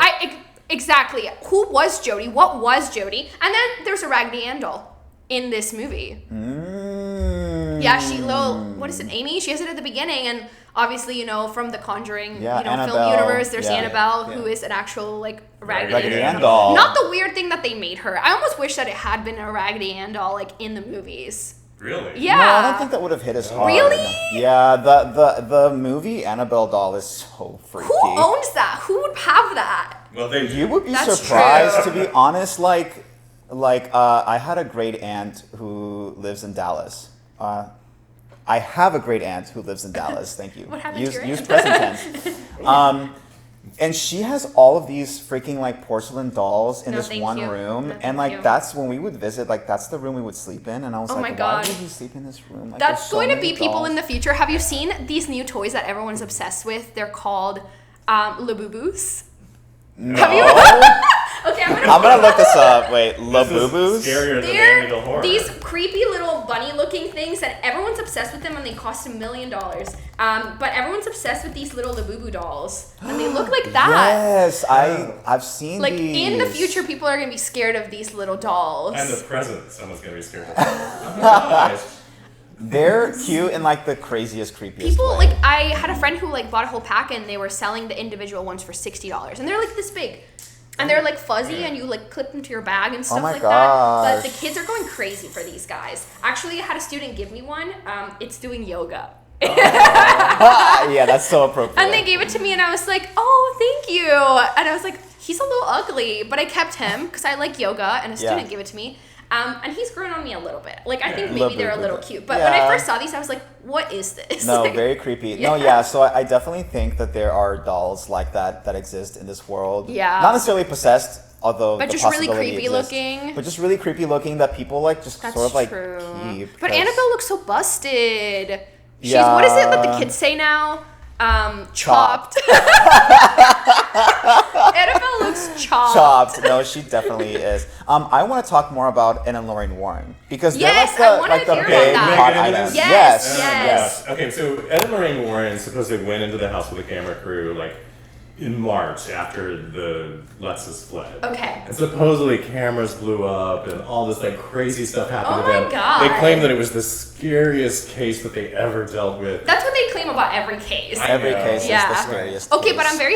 Exactly. Who was Jody? What was Jody? And then there's a Raggedy Ann doll in this movie. Yeah, what is it, Amy? She has it at the beginning, and obviously, from the Conjuring, film universe, there's Annabelle, who is an actual, like, Raggedy Ann doll. Not the weird thing that they made her. I almost wish that it had been a Raggedy Ann doll, like, in the movies. Really? Yeah. No, I don't think that would have hit as hard. Really? Yeah, the movie Annabelle doll is so freaky. Who owns that? Who would have that? Well, You would be That's surprised, true. to be honest. Like I had a great aunt who lives in Dallas. I have a great aunt who lives in Dallas. Thank you. What happened to your Use aunt? present tense. And she has all of these freaking like porcelain dolls in this one room, and like that's when we would visit. Like that's the room we would sleep in, and I was Oh like, my why God. would we sleep in this room? Like, That's there's so going to many be people dolls. in the future. Have you seen these new toys that everyone's obsessed with? They're called Labubu's. No. Have you? Okay, I'm gonna look this up. Wait, This is Labubus? scarier than They're Amityville Horror. these creepy little bunny-looking things, and everyone's obsessed with them, and they cost $1 million. But everyone's obsessed with these little Labubu dolls, and they look like that. Yes, I've seen Like these. in the future, people are gonna be scared of these little dolls. And the present, someone's gonna be scared of. Oh my gosh. They're cute in like the craziest, creepiest People way. like I had a friend who like bought a whole pack and they were selling the individual ones for $60 and they're like this big. And they're like fuzzy and you like clip them to your bag and stuff like that. But the kids are going crazy for these guys. Actually, I had a student give me one. It's doing yoga. Yeah, that's so appropriate. And they gave it to me and I was like, oh, thank you. And I was like, he's a little ugly, but I kept him because I like yoga and a student gave it to me. And he's grown on me a little bit. Like, I think maybe they're a little cute. But when I first saw these, I was like, what is this? No, like, very creepy. No, so I definitely think that there are dolls like that exist in this world. Yeah. Not necessarily possessed, although but the just really possibility creepy exists, looking. But just really creepy looking that people like just That's sort of like true. keep. But Annabelle looks so busted. She's, Yeah. what is it that the kids say now? Chopped. Annabelle looks chopped. Chopped. No, she definitely is. I want to talk more about Ed and Lorraine Warren because Yes, they're I like wanna the hear big about that. hot Can I get into items. this? Yes. Okay, so Ed and Lorraine Warren supposedly went into the house with a camera crew like in March after the Lutzes fled. Okay. And supposedly cameras blew up and all this like crazy stuff happened Oh to my them. God. They claim that it was the scariest case that they ever dealt with. That's what they claim about every case. Every know. case is Yeah. the scariest. Okay, case. but I'm very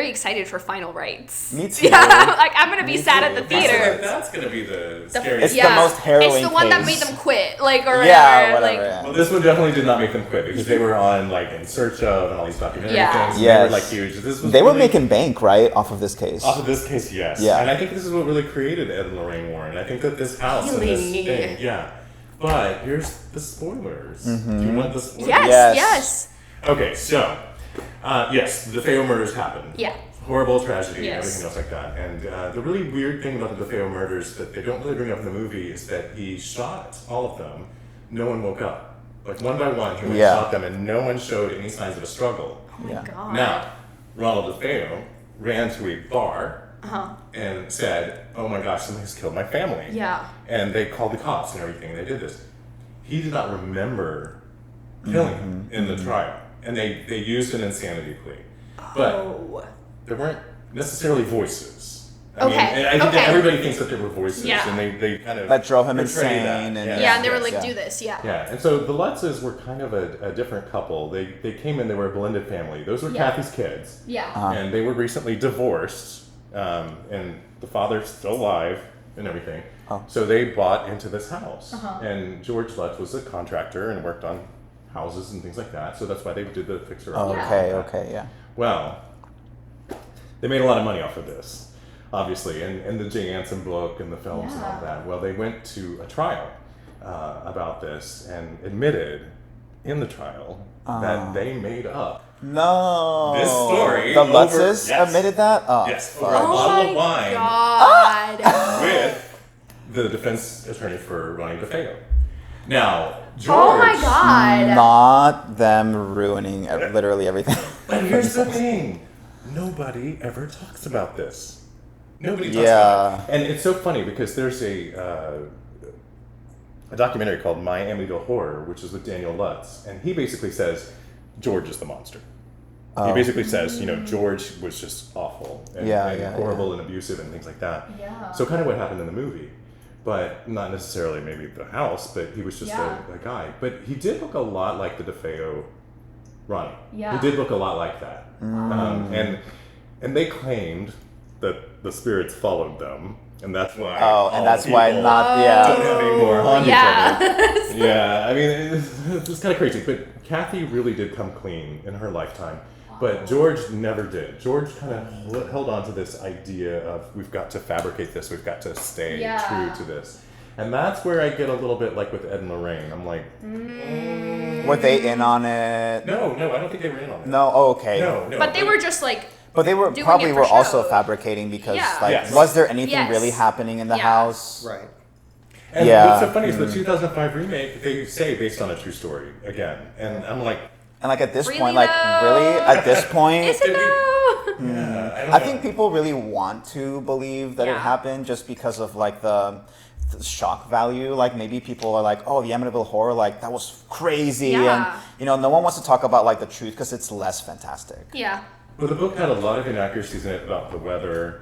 excited for Final Rites. Me too. Yeah, like I'm gonna be Me sad at too. the theater. That's gonna be the scariest. It's the most harrowing It's the one that case. made them quit, like or whatever. Yeah, whatever. Like, yeah. Well, this one definitely did not make them quit because they were on like In Search Of and all these documentary Yeah. things. And Yes. They were like huge. This was They were really- making bank, right, off of this case. Off of this case, yes. Yeah. And I think this is what really created Ed and Lorraine Warren. I think that this house and this Really? thing, yeah. But here's the spoilers. Mm-hmm. Do you want the spoilers? yes. Okay, so, yes, the DeFeo murders happened. Yeah. Horrible tragedy and Yes. everything else like that. And the really weird thing about the DeFeo murders that they don't really bring up in the movie is that he shot all of them. No one woke up. Like one by one, he went and Yeah. shot them and no one showed any signs of a struggle. Oh my Yeah. god. Now, Ronald DeFeo ran to a bar Uh-huh. and said, "Oh my gosh, somebody's killed my family." Yeah. And they called the cops and everything. And they did this. He did not remember killing him in the trial, and they used an insanity plea, but Oh. there weren't necessarily voices. I Okay, mean, and I think that okay. everybody thinks that there were voices, Yeah. and they kind of That drove him portray insane that. and- Yeah, and they were yes. like, yeah. do this, yeah. Yeah, and so the Lutzes were kind of a different couple. They came in, they were a blended family. Those were Yeah. Kathy's kids. Yeah. And they were recently divorced, and the father's still alive and everything. Oh. So they bought into this house. Uh-huh. And George Lutz was a contractor and worked on houses and things like that. So that's why they did the fixer Oh, upper. okay, yeah. Well, they made a lot of money off of this, obviously, and the Jay Anson book and the films and all Yeah. that. Well, they went to a trial about this and admitted in the trial that they made up No. this story The over- Lutzes yes. admitted that? Oh, Yes, fuck. over a Oh bottle my of wine god. with the defense attorney for Ronnie DeFeo. Now, George. Oh my god. Not them ruining literally everything. But here's the thing: nobody ever talks about this. Nobody talks Yeah. about it. And it's so funny because there's a documentary called Amityville Horror, which is with Daniel Lutz, and he basically says George is the monster. He basically says, George was just awful and, and horrible and abusive and things like that. Yeah. So kind of what happened in the movie. But not necessarily maybe the house, but he was just Yeah. a guy. But he did look a lot like the DeFeo Ronnie. Yeah. He did look a lot like that. And they claimed that the spirits followed them, and that's why. Oh, and all that's the why people not, don't have any more on each other. Yeah. Yeah, I mean, it's kind of crazy. But Kathy really did come clean in her lifetime. But George never did. George kind of held on to this idea of we've got to fabricate this, we've got to stay Yeah. true to this. And that's where I get a little bit like with Ed and Lorraine. I'm like, Were they in on it? no, I don't think they were in on it. No? Oh, okay. No. But they were just like, But they were Doing probably it for were also show. fabricating because, Yeah. like, Yes. was there anything Yes. really happening in the Yeah. house? Right. And Yeah. what's so funny is the 2005 remake, they say based on a true story again. And I'm like, And, like, at this Really, point, like, though? really? At this point? is it though? yeah, I don't I know. think people really want to believe that it Yeah. happened just because of, like, the shock value. Like, maybe people are like, oh, the Amityville Horror, like, that was crazy. Yeah. And, no one wants to talk about, like, the truth because it's less fantastic. Yeah. But the book had a lot of inaccuracies in it about the weather,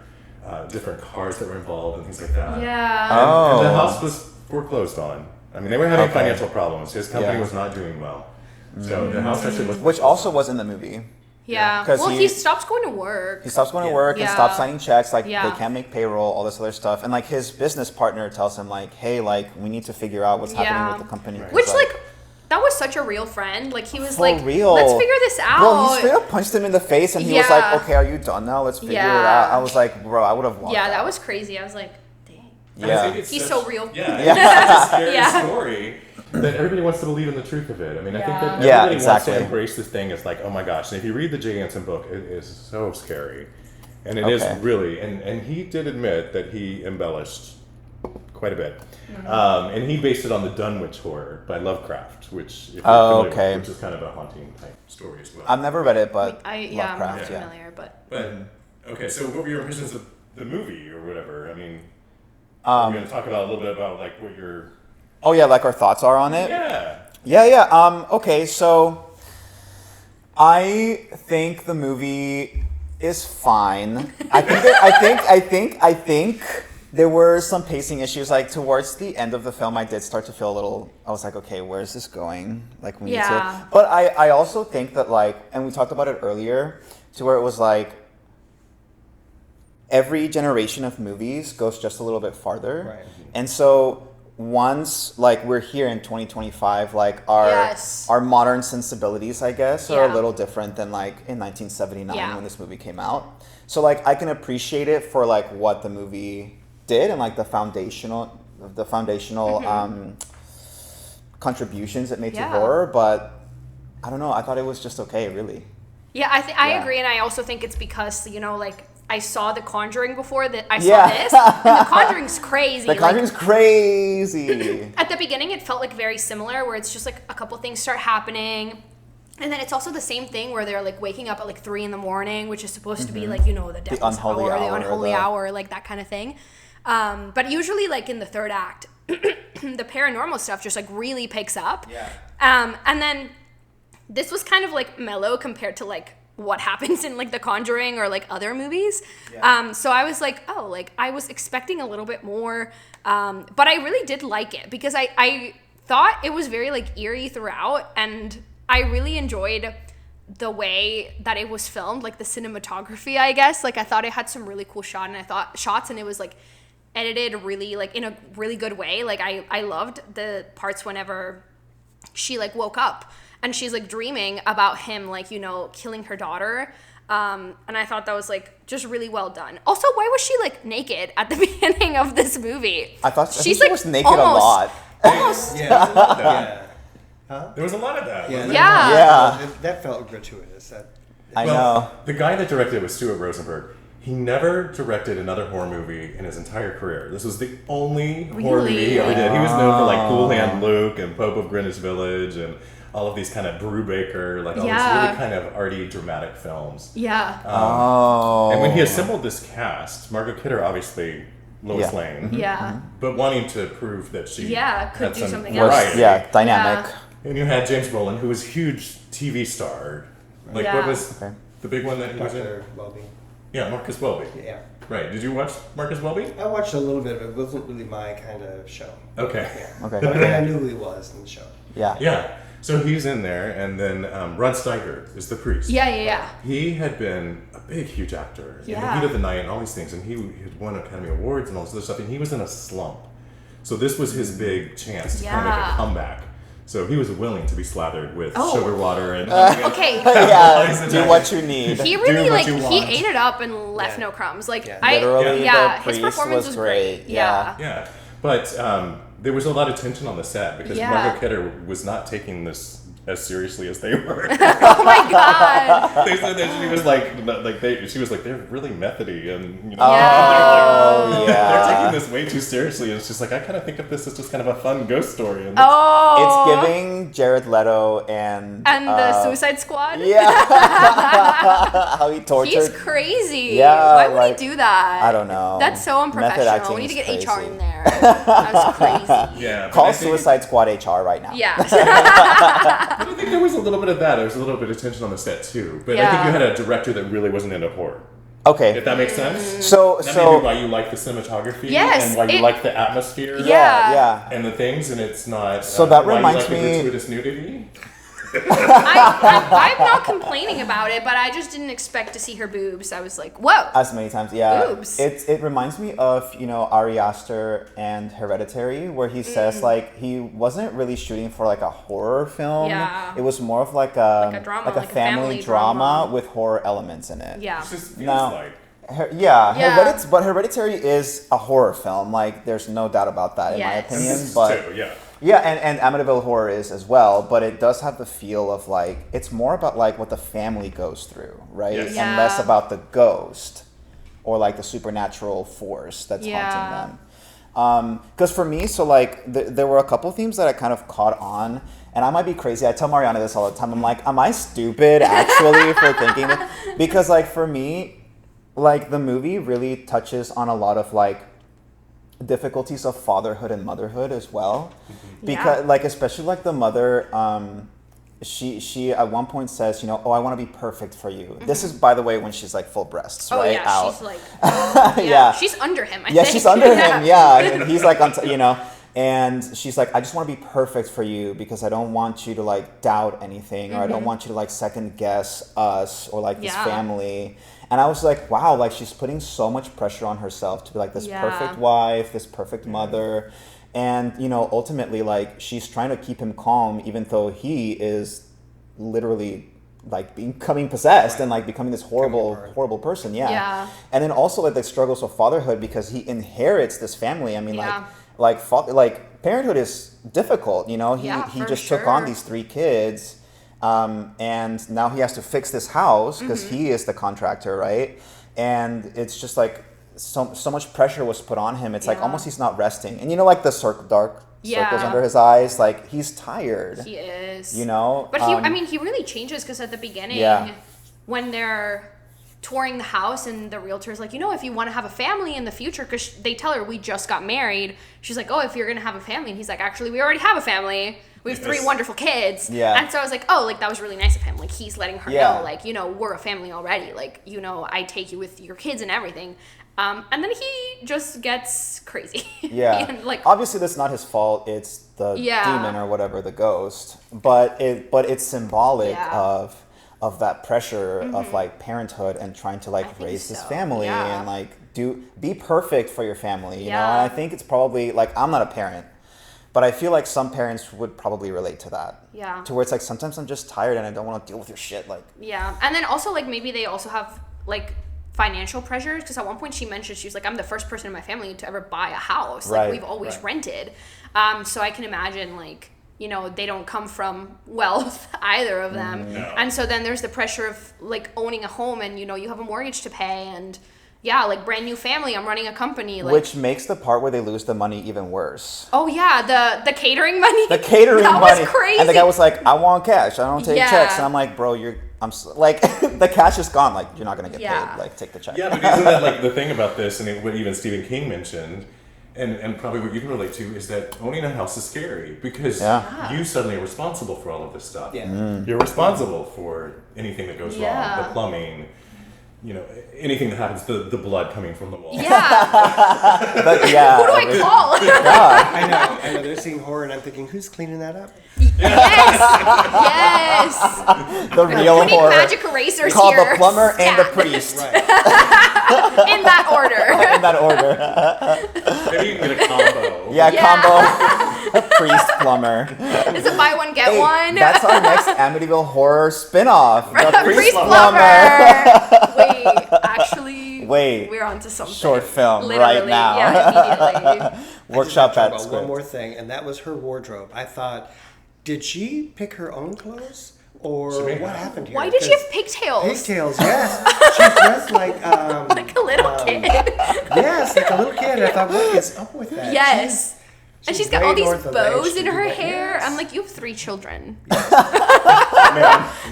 different cars that were involved and things like that. Yeah. Oh. And the house was foreclosed on. I mean, they were having financial problems. His company was not doing well. So the house actually looked... Which also was in the movie. Yeah. Well, he stops going to work. He stops going to work and stops signing checks. Like, they can't make payroll, all this other stuff. And, like, his business partner tells him, like, hey, like, we need to figure out what's happening with the company. Right. Which, like, that was such a real friend. Like, he was real. Let's figure this out. Bro, he straight up punched him in the face, and he was like, okay, are you done now? Let's figure it out. I was like, bro, I would have walked that was crazy. I was like, dang. Yeah. He's so real. Yeah. It's a scary story. That everybody wants to believe in the truth of it. I mean, I think that everybody wants to embrace this thing as like, oh my gosh. And if you read the Jay Anson book, it is so scary. And it is really, and he did admit that he embellished quite a bit. Mm-hmm. And he based it on the Dunwich Horror by Lovecraft, which, if you're familiar with, which is kind of a haunting type story as well. I've never read it, but I'm Lovecraft, familiar, but okay, so what were your impressions of the movie or whatever? I mean, we're going to talk about a little bit about like what your... Oh yeah, like our thoughts are on it? Yeah. Okay, so I think the movie is fine. I think there were some pacing issues. Like towards the end of the film, I did start to feel a little. I was like, okay, where is this going? Like we need to. But I also think that like, and we talked about it earlier, to where it was like every generation of movies goes just a little bit farther, right. And so. Once like we're here in 2025, like our modern sensibilities, I guess, are a little different than like in 1979 when this movie came out. So like I can appreciate it for like what the movie did and like the foundational contributions it made to horror, but I don't know. I thought it was just okay, really. Yeah, I agree, and I also think it's because like. I saw The Conjuring before that I saw this, and The Conjuring's crazy. The Conjuring's crazy. At the beginning, it felt like very similar, where it's just like a couple things start happening, and then it's also the same thing where they're like waking up at like 3 a.m, which is supposed to be like the devil's hour, the unholy hour, like that kind of thing. But usually, like in the third act, the paranormal stuff just like really picks up. Yeah. And then this was kind of like mellow compared to like what happens in like The Conjuring or like other movies. So I was like, I was expecting a little bit more, but I really did like it because I thought it was very like eerie throughout, and I really enjoyed the way that it was filmed, like the cinematography, I guess. Like I thought it had some really cool shots, and it was like edited really like in a really good way. Like I loved the parts whenever she like woke up and she's like dreaming about him, like, killing her daughter. And I thought that was like just really well done. Also, why was she like naked at the beginning of this movie? I thought she was naked a lot. Almost. Yeah. Huh? There was a lot of that. Yeah. That felt gratuitous. I know. The guy that directed it was Stuart Rosenberg. He never directed another horror movie in his entire career. This was the only horror movie he ever did. He was known for like Cool Hand Luke and Pope of Greenwich Village and all of these kind of Brubaker, like all these really kind of arty, dramatic films. Yeah. And when he assembled this cast, Margot Kidder, obviously Lois Lane. Yeah. But wanting to prove that she could do something variety. else. Yeah, dynamic. And you had James Brolin, who was a huge TV star. Like, what was the big one that he was in? Dr. Welby. Yeah, Marcus Welby. Yeah. Right. Did you watch Marcus Welby? I watched a little bit of it. It wasn't really my kind of show. Okay. Yeah. Okay. But I knew who he was in the show. Yeah. Yeah. So he's in there, and then Rod Steiger is the priest. Yeah. He had been a big, huge actor in the heat of the night and all these things, and he had won Academy Awards and all this other stuff, and he was in a slump. So this was his big chance to kind of make a comeback. So he was willing to be slathered with sugar water and do what you need. He really he ate it up and left no crumbs. Like literally, his performance was great. Yeah. But there was a lot of tension on the set because Margot Kidder was not taking this as seriously as they were. Oh my god! They said that she was like they're really methody and they're taking this way too seriously. And it's just like I kind of think of this as just kind of a fun ghost story. And it's giving Jared Leto and the Suicide Squad. Yeah, how he tortured. He's crazy. Yeah, why would he do that? I don't know. That's so unprofessional. We need to get crazy. HR in there. That's crazy. Yeah, call Suicide Squad HR right now. Yeah. But I think there was a little bit of that. There was a little bit of tension on the set too. But I think you had a director that really wasn't into horror. Okay. If that makes sense. So that may be why you like the cinematography. Yes, And why you like the atmosphere. Yeah. And the things, and it's not. So that why reminds you like me. The gratuitous nudity. I'm not complaining about it, but I just didn't expect to see her boobs. I was like, whoa. As many times, yeah. Boobs. It reminds me of, Ari Aster and Hereditary, where he says like he wasn't really shooting for like a horror film. Yeah. It was more of like a drama, like a family drama with horror elements in it. Yeah. It just feels Now, like. But Hereditary is a horror film. Like, there's no doubt about that, in my opinion. But Too, yeah. yeah, and Amityville Horror is as well, but it does have the feel of like it's more about like what the family goes through, right? Yes. Yeah. And less about the ghost or like the supernatural force that's haunting them. Because for me, so like there were a couple themes that I kind of caught on, and I might be crazy. I tell Mariana this all the time. I'm like, am I stupid actually for thinking that? Because like for me, like the movie really touches on a lot of like difficulties of fatherhood and motherhood as well, because like especially like the mother, she at one point says, I want to be perfect for you. This is, by the way, when she's like full breasts, right? Yeah, out. she's like, yeah, she's under him. I yeah, think. she's under him, yeah, and he's like on, and she's like, I just want to be perfect for you because I don't want you to like doubt anything, or I don't want you to like second guess us or like this family. And I was like, wow, like she's putting so much pressure on herself to be like this perfect wife, this perfect mother. And, ultimately, like she's trying to keep him calm, even though he is literally like becoming possessed and like becoming this horrible person. Yeah. And then also like the struggles of fatherhood because he inherits this family. I mean, like parenthood is difficult, he just took on these 3 kids. And now he has to fix this house because he is the contractor, right? And it's just like so much pressure was put on him. It's like almost he's not resting. And like the dark circles under his eyes, like he's tired. He is. But he really changes because at the beginning, when they're touring the house and the realtor's like, if you want to have a family in the future, because they tell her we just got married. She's like, oh, if you're going to have a family. And he's like, actually, we already have a family. We have 3 wonderful kids. Yeah. And so I was like, oh, like that was really nice of him. Like he's letting her know, like, we're a family already. Like, I take you with your kids and everything. And then he just gets crazy. Yeah. And like obviously that's not his fault. It's the demon or whatever, the ghost. But it's symbolic of that pressure of like parenthood and trying to like raise this family and like be perfect for your family, you know? And I think it's probably like, I'm not a parent, but I feel like some parents would probably relate to that. Yeah. To where it's like, sometimes I'm just tired and I don't want to deal with your shit. Like. Yeah. And then also like maybe they also have like financial pressures, because at one point she mentioned, she was like, I'm the first person in my family to ever buy a house. Like we've always rented. So I can imagine like, they don't come from wealth, either of them. No. And so then there's the pressure of like owning a home and, you have a mortgage to pay and like brand new family. I'm running a company. Like, which makes the part where they lose the money even worse. Oh yeah, the catering money. The catering money. That was crazy. And the guy was like, I want cash. I don't take checks. And I'm like, bro, like the cash is gone. Like you're not gonna get paid. Like take the check. Yeah, but isn't that like the thing about this, and what even Stephen King mentioned, and probably what you can relate to, is that owning a house is scary because you suddenly are responsible for all of this stuff. Yeah. You're responsible for anything that goes wrong, the plumbing, anything that happens, the blood coming from the wall. Yeah. But, who do I call? I know. They're seeing horror, and I'm thinking, who's cleaning that up? Yes. The real horror. Magic erasers called here. The plumber and the priest. Right. In that order. In that order. Maybe you can get a combo. Yeah. Combo. Priest, plumber. Is it buy one get one? That's our next Amityville Horror spinoff. The priest plumber. Wait, actually. We're onto something. Short film literally, right now. Yeah, immediately. Workshop at about one more thing, and that was her wardrobe. I thought, did she pick her own clothes? Or what happened here? Why did she have pigtails? Pigtails, yes. She's dressed like like a little kid. Yes, like a little kid. I thought, what is up with that? Yes. And she's got all these bows in her hair. Yes. I'm like, you have 3 children. Man.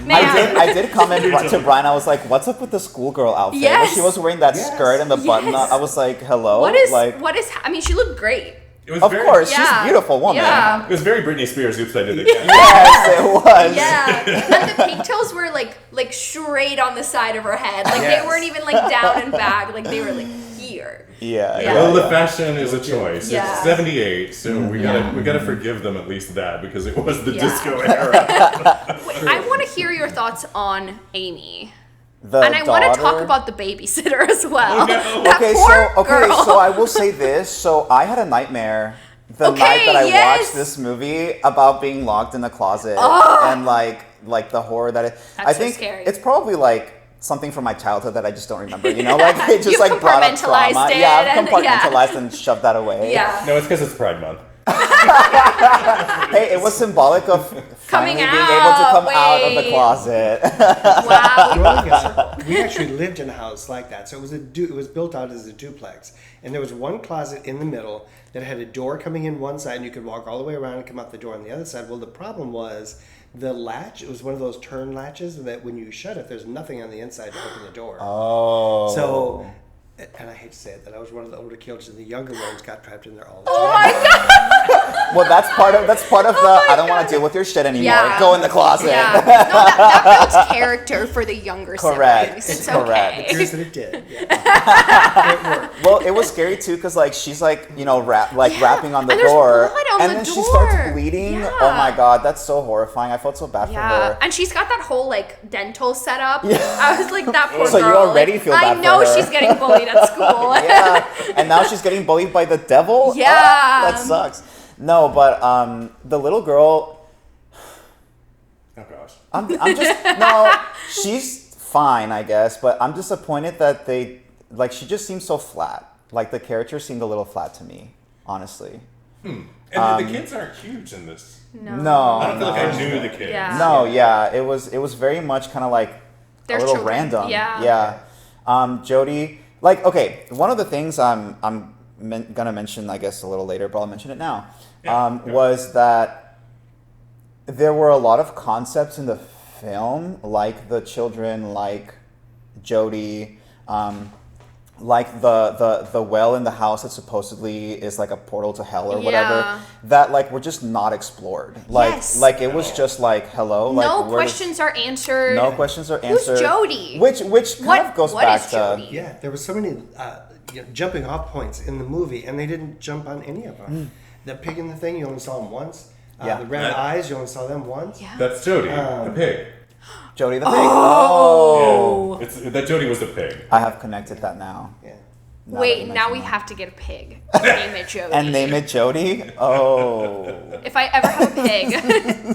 I did comment to Brian. I was like, what's up with the schoolgirl outfit? Yes. When she was wearing that skirt and the button up. I was like, hello? What is, I mean, she looked great. It was Of very, course, she's Yeah. a beautiful woman. Yeah. It was very Britney Spears. Oops, I did it again. Yes, it was. Yeah, and the pigtails were like straight on the side of her head. Like Yes. they weren't even like down and back. Like they were like here. Yeah. Yeah. Well, the fashion is a choice. Yeah. It's 78, so we Yeah. gotta forgive them at least that because it was the Yeah. disco era. Wait, I want to hear your thoughts on Amy. The And I want to talk daughter- about the babysitter as well. Oh, no. That poor girl. So I will say this. So I had a nightmare the Okay, night that I yes. watched this movie about being locked in the closet and like the horror that it. That's I so think scary. it's probably like something from my childhood that I just don't remember. You know, like it just You've like brought up compartmentalized trauma. it Yeah, I've and- compartmentalized and shoved that away. Yeah. No, it's because it's Pride Month. Hey, it was symbolic of Coming finally being able to out, come out of the wait. closet. Wow. Growing up, we actually lived in a house like that. So it was it was built out as a duplex, and there was one closet in the middle that had a door coming in one side, and you could walk all the way around and come out the door on the other side. Well, the problem was the latch. It was one of those turn latches that when you shut it, there's nothing on the inside to open the door. Oh. So, and I hate to say it, that I was one of the older kids, and the younger ones got trapped in there all the Oh time. my god. Well, that's part of the I don't want to deal with your shit ananymore. Yeah. Go in the closet. Yeah. No, that builds character for the younger Correct. siblings. It's Correct. okay. It appears that it did. Yeah. It worked. Well, it was scary too because like she's like rapping on the And there's door, blood on and the then she door. starts bleeding. Yeah. Oh my god, that's so horrifying. I felt so bad for Yeah, her. and she's got that whole like dental setup. I was like, that poor So you girl. already like, feel bad I for know her. she's getting bullied at school. Yeah, and now she's getting bullied by the devil. Yeah. Oh, that sucks. No, but the little girl, Oh gosh. I'm just no. She's fine, I guess, but I'm disappointed that she just seems so flat. Like the character seemed a little flat to me, honestly. And the kids aren't huge in this. No, I don't feel like I knew the kids. Yeah. No, yeah, it was very much kind of like They're a little children, random. yeah. Jodie, like, okay, one of the things I'm gonna mention, I guess, a little later, but I'll mention it now. Was that there were a lot of concepts in the film, like the children, like Jodie, like the well in the house that supposedly is like a portal to hell or whatever, Yeah. that like were just not explored. Like Yes. like it was just like hello. Like, No where does- questions are answered. No questions are Who's answered. Jodie? Which kind of goes what back is to Jodie? Yeah, there were so many jumping off points in the movie, and they didn't jump on any of them. The pig in the thing, you only saw them once. Yeah. The red eyes, you only saw them once. Yeah. That's Jodie, the pig. Jodie the pig. Oh. Yeah. That Jodie was the pig. I have connected that now. Yeah. Now that Wait, you now mention we that. have to get a pig. Name it Jodie. And name it Jodie? Oh. If I ever have a pig,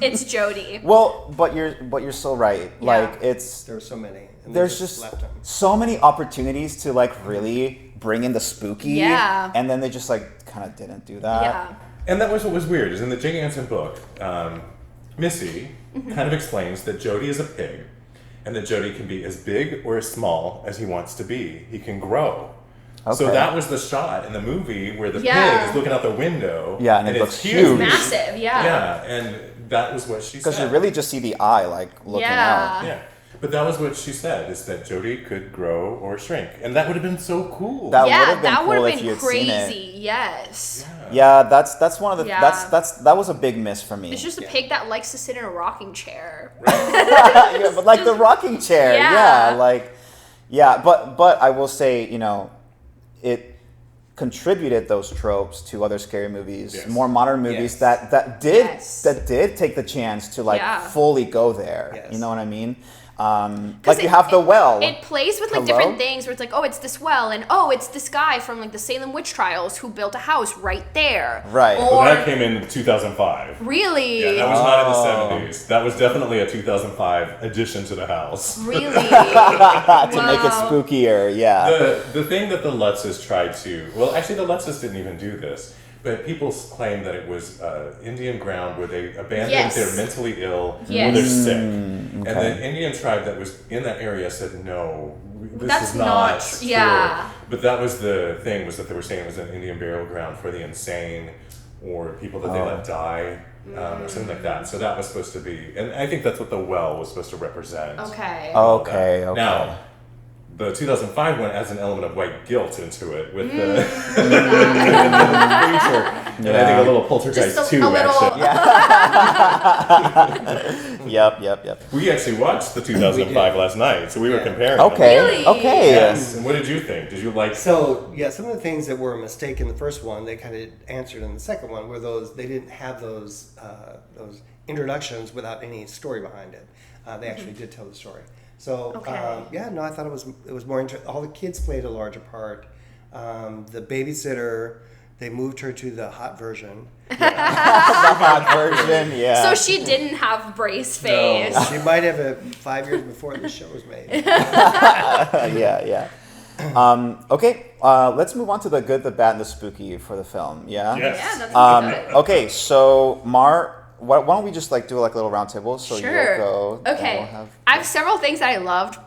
it's Jodie. Well, but you're so right. Yeah. Like it's There were so many. And they there's just left them. so many opportunities to like really bring in the spooky. Yeah. And then they just like kind of didn't do that. Yeah. And that was what was weird, is in the Jane Anson book, Missy kind of explains that Jodie is a pig, and that Jodie can be as big or as small as he wants to be. He can grow. So Okay. that was the shot in the movie where the Yeah. pig is looking out the window. Yeah, and it it's looks huge. Massive, yeah. Yeah, and that was what she said. Because you really just see the eye like looking Yeah. out. Yeah. But that was what she said, is that Jodie could grow or shrink. And that would have been so cool. That would Yeah, have been that cool would if have you been had seen it. crazy. Yes. Yeah, that's one of the Yeah. that was a big miss for me. It's just a pig that likes to sit in a rocking chair. Yeah, but like the rocking chair, Yeah. but I will say, it contributed those tropes to other scary movies, Yes. more modern movies Yes. that did take the chance to like Yeah. fully go there. Yes. You know what I mean? 'Cause Like you have the well. It plays with like Hello? different things where it's like, oh, it's this well, and oh, it's this guy from like the Salem witch trials who built a house right there. Right. Well, Or that came in 2005. really, Yeah, that was not in the 70s. That was definitely a 2005 addition to the house. really. to make it Wow. spookier, yeah. The thing that the Lutzes tried to, well, actually the Lutzes didn't even do this, but people claim that it was Indian ground where they abandoned Yes. their mentally ill Yes. or they're sick. okay. And the Indian tribe that was in that area said, no, this That's is not not tr- true. yeah. But that was the thing, was that they were saying it was an Indian burial ground for the insane or people that they let die. Or something like that. So that was supposed to be, and I think that's what the well was supposed to represent. Okay. Okay, okay. Now, the 2005 one adds an element of white guilt into it with the creature. And I think a little Poltergeist 2 action. Yep. We actually watched the 2005 last night, so we were comparing. Okay. Really? Okay. Yes. And what did you think? Did you like? So yeah, some of the things that were a mistake in the first one, they kind of answered in the second one, were they didn't have those introductions without any story behind it. They actually did tell the story. So I thought it was more interesting. All the kids played a larger part. The babysitter, they moved her to the hot version. The hot version, yeah. So she didn't have brace face. No, she might have it 5 years before the show was made. Yeah. Okay, let's move on to the good, the bad, and the spooky for the film. Yeah. Yes. Yeah, that's good. Okay, so Mar, why don't we just do a little round table? So Sure. you'll go. Okay. I have several things that I loved.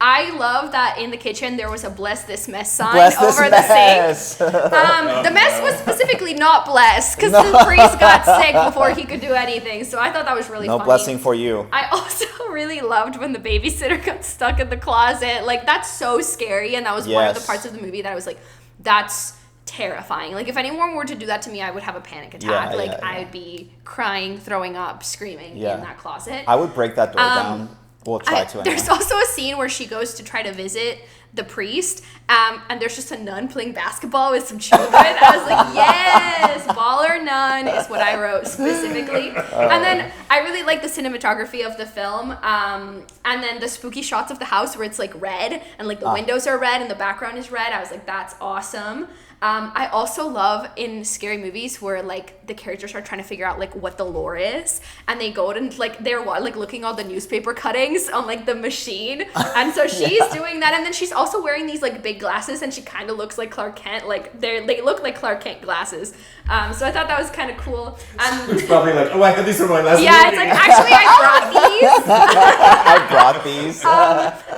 I love that in the kitchen there was a "Bless This Mess" sign over the sink. The mess was specifically not blessed because the priest got sick before he could do anything. So I thought that was really funny. No blessing for you. I also really loved when the babysitter got stuck in the closet. Like, that's so scary, and that was one of the parts of the movie that I was like, that's terrifying. Like, if anyone were to do that to me, I would have a panic attack. I would be crying, throwing up, screaming in that closet. I would break that door down. We'll try to anyway. There's also a scene where she goes to try to visit the priest, and there's just a nun playing basketball with some children. I was like, yes, baller nun is what I wrote specifically. And then I really like the cinematography of the film, and then the spooky shots of the house where it's like red and like the windows are red and the background is red. I was like, that's awesome. I also love in scary movies where like the characters are trying to figure out like what the lore is, and they go and like they're like looking all the newspaper cuttings on like the machine, and so she's doing that, and then she's also wearing these like big glasses, and she kind of looks like Clark Kent. Like they look like Clark Kent glasses. So I thought that was kind of cool. It's probably like, oh, I had these for my last movie. It's like, actually I brought these. I brought these.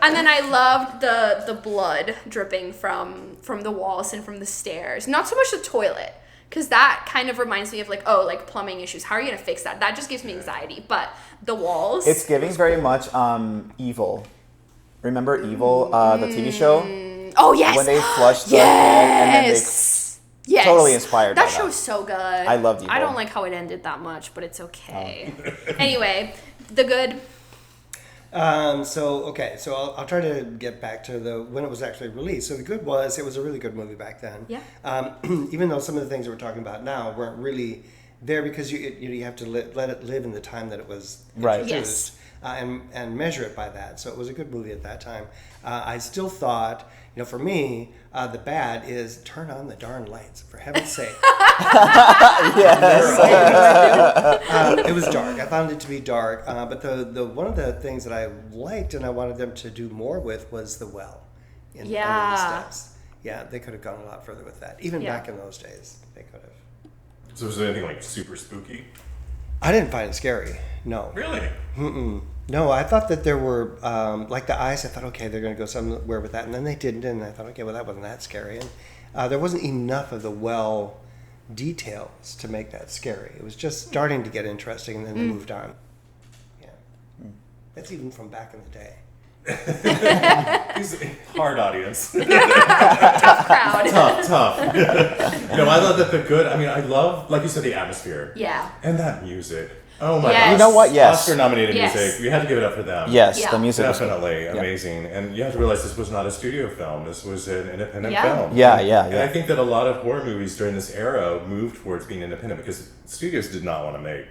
And then I loved the blood dripping from the walls and from the stairs. Not so much the toilet, because that kind of reminds me of like plumbing issues. How are you gonna fix that? That just gives me anxiety. But the walls. It's giving very much Evil. Remember Evil, the TV show? Oh yes. When they flushed the head and then they totally inspired that by that. show's so good. I loved Evil. I don't like how it ended that much, but it's okay. Anyway, the good. So I'll try to get back to when it was actually released. So the good was it was a really good movie back then. Yeah. Even though some of the things that we're talking about now weren't really there because you have to let it live in the time that it was introduced. And measure it by that. So it was a good movie at that time. I still thought, for me, the bad is turn on the darn lights, for heaven's sake. Yes. It was dark. I found it to be dark. But the one of the things that I liked and I wanted them to do more with was the well under the steps. Yeah, they could have gone a lot further with that. Even back in those days, they could have. So was there anything like super spooky? I didn't find it scary. No. Really? No, I thought that there were, like the eyes, I thought, okay, they're going to go somewhere with that. And then they didn't. And I thought, okay, well, that wasn't that scary. And there wasn't enough of the well details to make that scary. It was just starting to get interesting, and then they moved on. Yeah. That's even from back in the day. He's a hard audience. Tough crowd. Tough. No, I love that the good. I mean, I love, like you said, the atmosphere. Yeah. And that music. Oh my Yes. god. You know what? Yes. Oscar-nominated Yes. music. We had to give it up for them. Yes, Yeah. the music was Definitely good. amazing. And you have to realize this was not a studio film. This was an independent film. Yeah. And I think that a lot of horror movies during this era moved towards being independent because studios did not want to make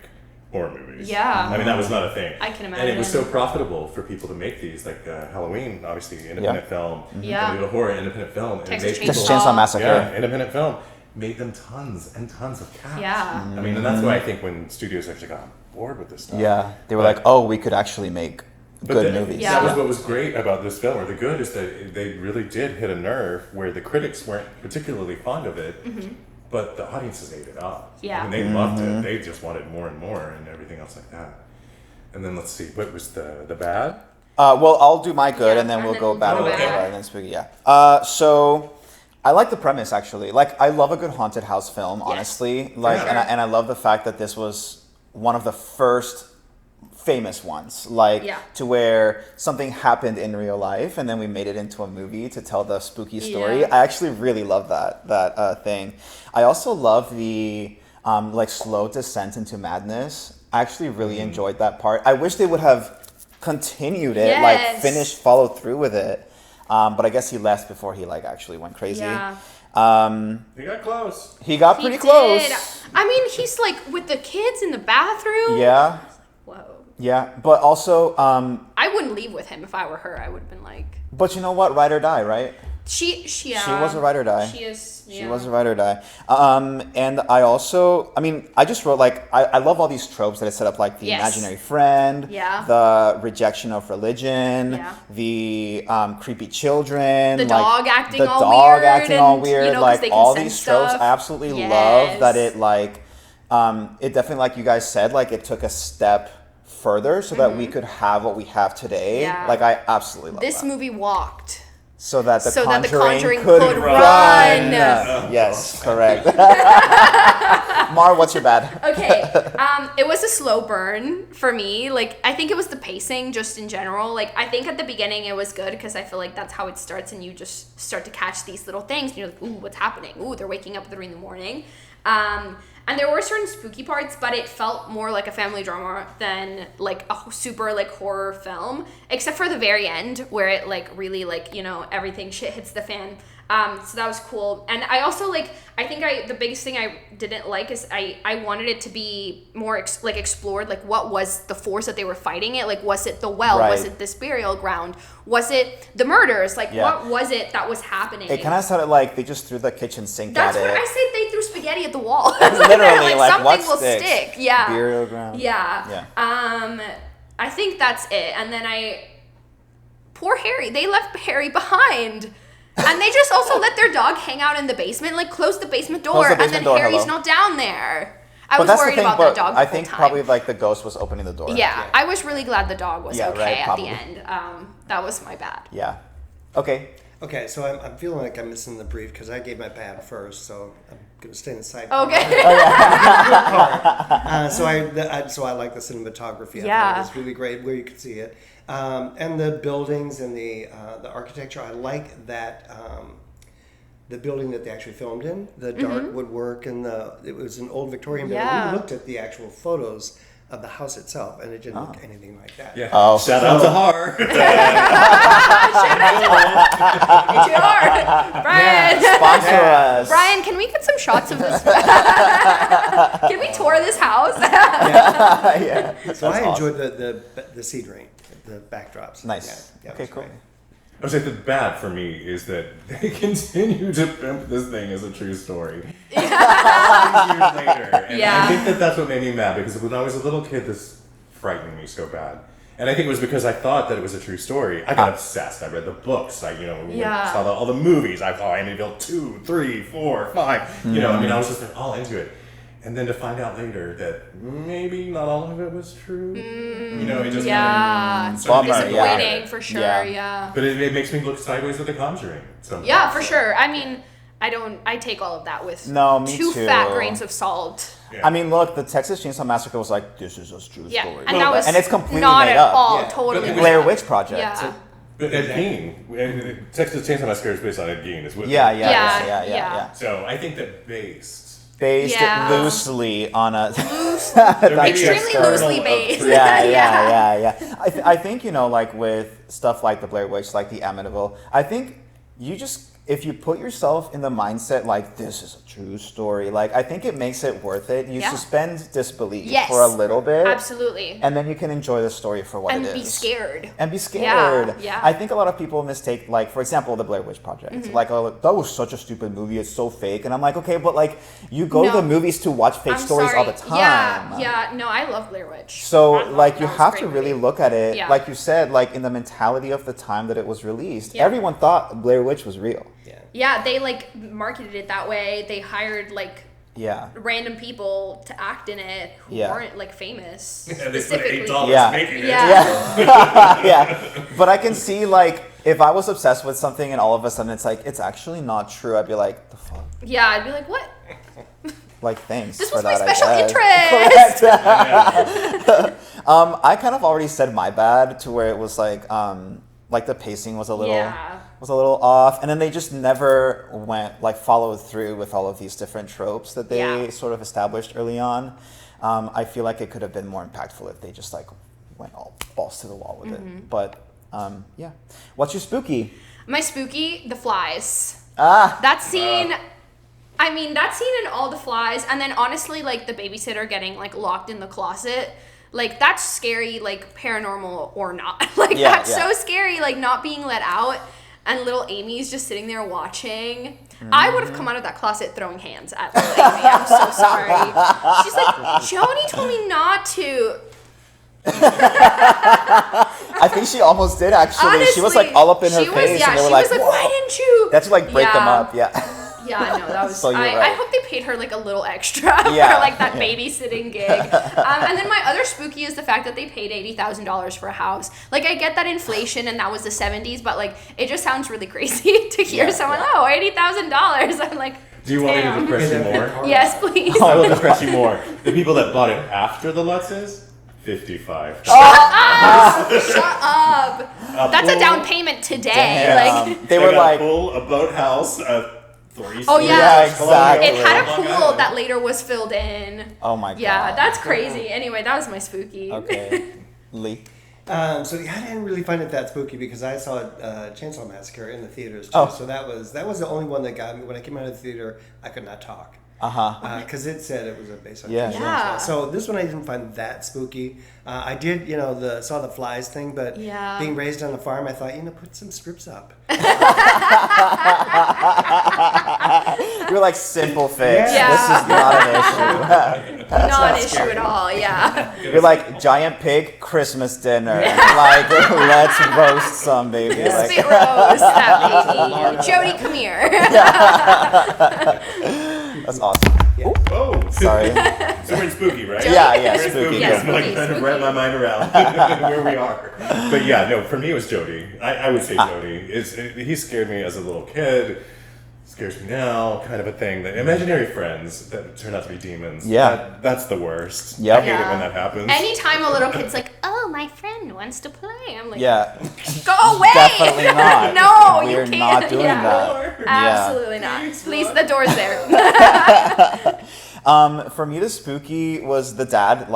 horror movies. Yeah. I mean, that was not a thing. I can And it was imagine. so profitable for people to make these, like Halloween, obviously, independent film. Yeah. Amityville Horror, independent film. And Texas made people, Texas Chainsaw Massacre. yeah, independent film. Made them tons and tons of cash. Yeah. I mean, and that's why I think when studios actually got bored with this stuff. Yeah, they were like, oh, we could actually make good movies. Yeah. That was what was great about this film, or the good, is that they really did hit a nerve where the critics weren't particularly fond of it, but the audiences ate it up. Yeah. And they loved it. They just wanted more and more and everything else like that. And then let's see, what was the bad? Well, I'll do my good, Yeah, and then and we'll then go bad, go and bad. then spooky. Yeah. So I like the premise actually. Like, I love a good haunted house film, honestly. Like, Yeah. and I love the fact that this was one of the first famous ones, like to where something happened in real life and then we made it into a movie to tell the spooky story. I actually really love that thing. I also love the like slow descent into madness. I actually really enjoyed that part. I wish they would have continued it, like followed through with it. But I guess he left before he like actually went crazy. He got close. He got pretty close. I mean, he's like with the kids in the bathroom. Yeah. Whoa. Yeah, but also I wouldn't leave with him if I were her. I would have been like. But you know what? Ride or die, right? She was a ride or die. She is. Yeah. She was a ride or die. And I also, I mean, I just wrote like I love all these tropes that it set up, like the imaginary friend, the rejection of religion, the creepy children, the like, dog acting the all dog weird, acting all weird, you know, like all sense these tropes. stuff. I absolutely love that it like it definitely, like you guys said, like it took a step further so that we could have what we have today. Like I absolutely love this that. movie walked. So that the Conjuring could run. Yes, correct. Mar, what's your bad? Okay, it was a slow burn for me. Like, I think it was the pacing just in general. Like, I think at the beginning it was good because I feel like that's how it starts and you just start to catch these little things. And you're like, ooh, what's happening? Ooh, they're waking up at 3 a.m. And there were certain spooky parts, but it felt more like a family drama than like a super like horror film, except for the very end where it like really like, you know, everything shit hits the fan. So that was cool. And I also like, I think the biggest thing I didn't like is I wanted it to be more explored. Like, what was the force that they were fighting it? Like, was it the well? Right. Was it this burial ground? Was it the murders? Like, what was it that was happening? It kind of sounded like they just threw the kitchen sink at it. That's what I said. They threw spaghetti at the wall. Literally, like something what will sticks? stick. Yeah. Burial ground. Yeah. I think that's it. And then poor Harry. They left Harry behind. And they just also let their dog hang out in the basement, like close the basement door, and then Harry's not down there. I was worried about that dog the whole time. I think probably like the ghost was opening the door. Yeah, I was really glad the dog was okay at the end. That was my bad. Yeah. Okay. Okay, so I'm feeling like I'm missing the brief because I gave my bad first, so I'm going to stay in the side. Okay. So I like the cinematography. I thought it was really great where you could see it. And the buildings and the architecture, I like that the building that they actually filmed in, the dark woodwork, and it was an old Victorian building. We looked at the actual photos of the house itself, and it didn't look anything like that. Yeah. Oh. Shout out to Har. Brian. Sponsor us. Brian, can we get some shots of this? Can we tour this house? So I enjoyed the scenery, the backdrops. Nice. Yeah, okay, cool. Great. I would say the bad for me is that they continue to pimp this thing as a true story. Years later. And I think that's what made me mad, because when I was a little kid, this frightened me so bad. And I think it was because I thought that it was a true story. I got obsessed. I read the books. I saw all the movies. I saw Amityville 2, 3, 4, 5. You know, I mean, I was just all into it. And then to find out later that maybe not all of it was true. You know, it just disappointing for sure. Yeah. But it makes me look sideways at The Conjuring. Yeah, for sure. I mean, I take all of that with two fat grains of salt. Yeah. I mean, look, the Texas Chainsaw Massacre was like, this is a true story. And that was it's completely not made at up. all totally Blair Witch Project. Yeah. But Ed Gein, Texas Chainsaw Massacre is based on Ed Gein. Yeah. So I think that based loosely on a extremely loosely based. I think, you know, like with stuff like the Blair Witch, like the Amityville, I think if you put yourself in the mindset like this is a true story, like I think it makes it worth it. You suspend disbelief for a little bit. Absolutely. And then you can enjoy the story for what it is. And be scared. Yeah. I think a lot of people mistake, like, for example, the Blair Witch Project. Like, oh, that was such a stupid movie. It's so fake. And I'm like, okay, but like, you go to the movies to watch fake stories all the time. Yeah. No, I love Blair Witch. So, like, you have to really look at it, like you said, like in the mentality of the time that it was released. Everyone thought Blair Witch was real. Yeah, they like marketed it that way. They hired like random people to act in it who weren't like famous. Yeah, they spent $8 making it. But I can see, like, if I was obsessed with something and all of a sudden it's like, it's actually not true, I'd be like, the fuck? Yeah, I'd be like, what? like things This for was my that, special interest. Correct. I kind of already said my bad to where it was like the pacing was a little off, and then they just never followed through with all of these different tropes that they sort of established early on. I feel like it could have been more impactful if they just like went all balls to the wall with it. But yeah, what's your spooky? My spooky, the flies. That scene. I mean, that scene in All the Flies, and then honestly, like the babysitter getting like locked in the closet. Like, that's scary, like, paranormal or not. Like, that's so scary, like, not being let out. And little Amy's just sitting there watching. I would have come out of that closet throwing hands at little Amy. I'm so sorry. She's like, Joni told me not to. I think she almost did, actually. Honestly, she was, like, all up in her face. Yeah, and they were she like, was like, why didn't you? That's to, like, break them up, yeah. Yeah, no, that was. So I hope they paid her like a little extra for like that babysitting gig. And then my other spooky is the fact that they paid $80,000 for a house. Like, I get that inflation and that was the 70s, but like it just sounds really crazy to hear someone $80,000. I'm like. Do you want me to depress you more? Yes, please. I will depress you more. The people that bought it after the Lutzes, $55. Shut up! That's a down payment today. Like they were like a pool, a boathouse, a 3 Oh yeah, exactly. It had a pool that later was filled in. Oh my god. Yeah, that's crazy. Anyway, that was my spooky. Okay, Lee. So yeah, I didn't really find it that spooky because I saw Chainsaw Massacre in the theaters too. So that was the only one that got me. When I came out of the theater, I could not talk. Because it said it was based on Yeah. So this one I didn't find that spooky. I did, saw the flies thing, but being raised on a farm, I thought, put some strips up. You were like, simple fix. Yeah. This is not an issue. Not an issue at all. Yeah. You're like, giant pig Christmas dinner. Like, let's roast some baby. Like, Spit roast that baby. Jody, come here. that's awesome. Yeah. Oh, Sorry. So we're in spooky, right? Yeah, We're in spooky. Yeah, I'm like spooky, trying to wrap my mind around where we are. But yeah, no, for me it was Jody. I would say Jody. He scared me as a little kid. Scares me now, kind of a thing. That imaginary friends that turn out to be demons. Yeah. That's the worst. Yep. I hate it when that happens. Anytime a little kid's like, oh, my friend wants to play. I'm like, Yeah. go away. Definitely not. No, We're you can't. not doing that. Absolutely not. Please, the door's there. For me, the spooky was the dad,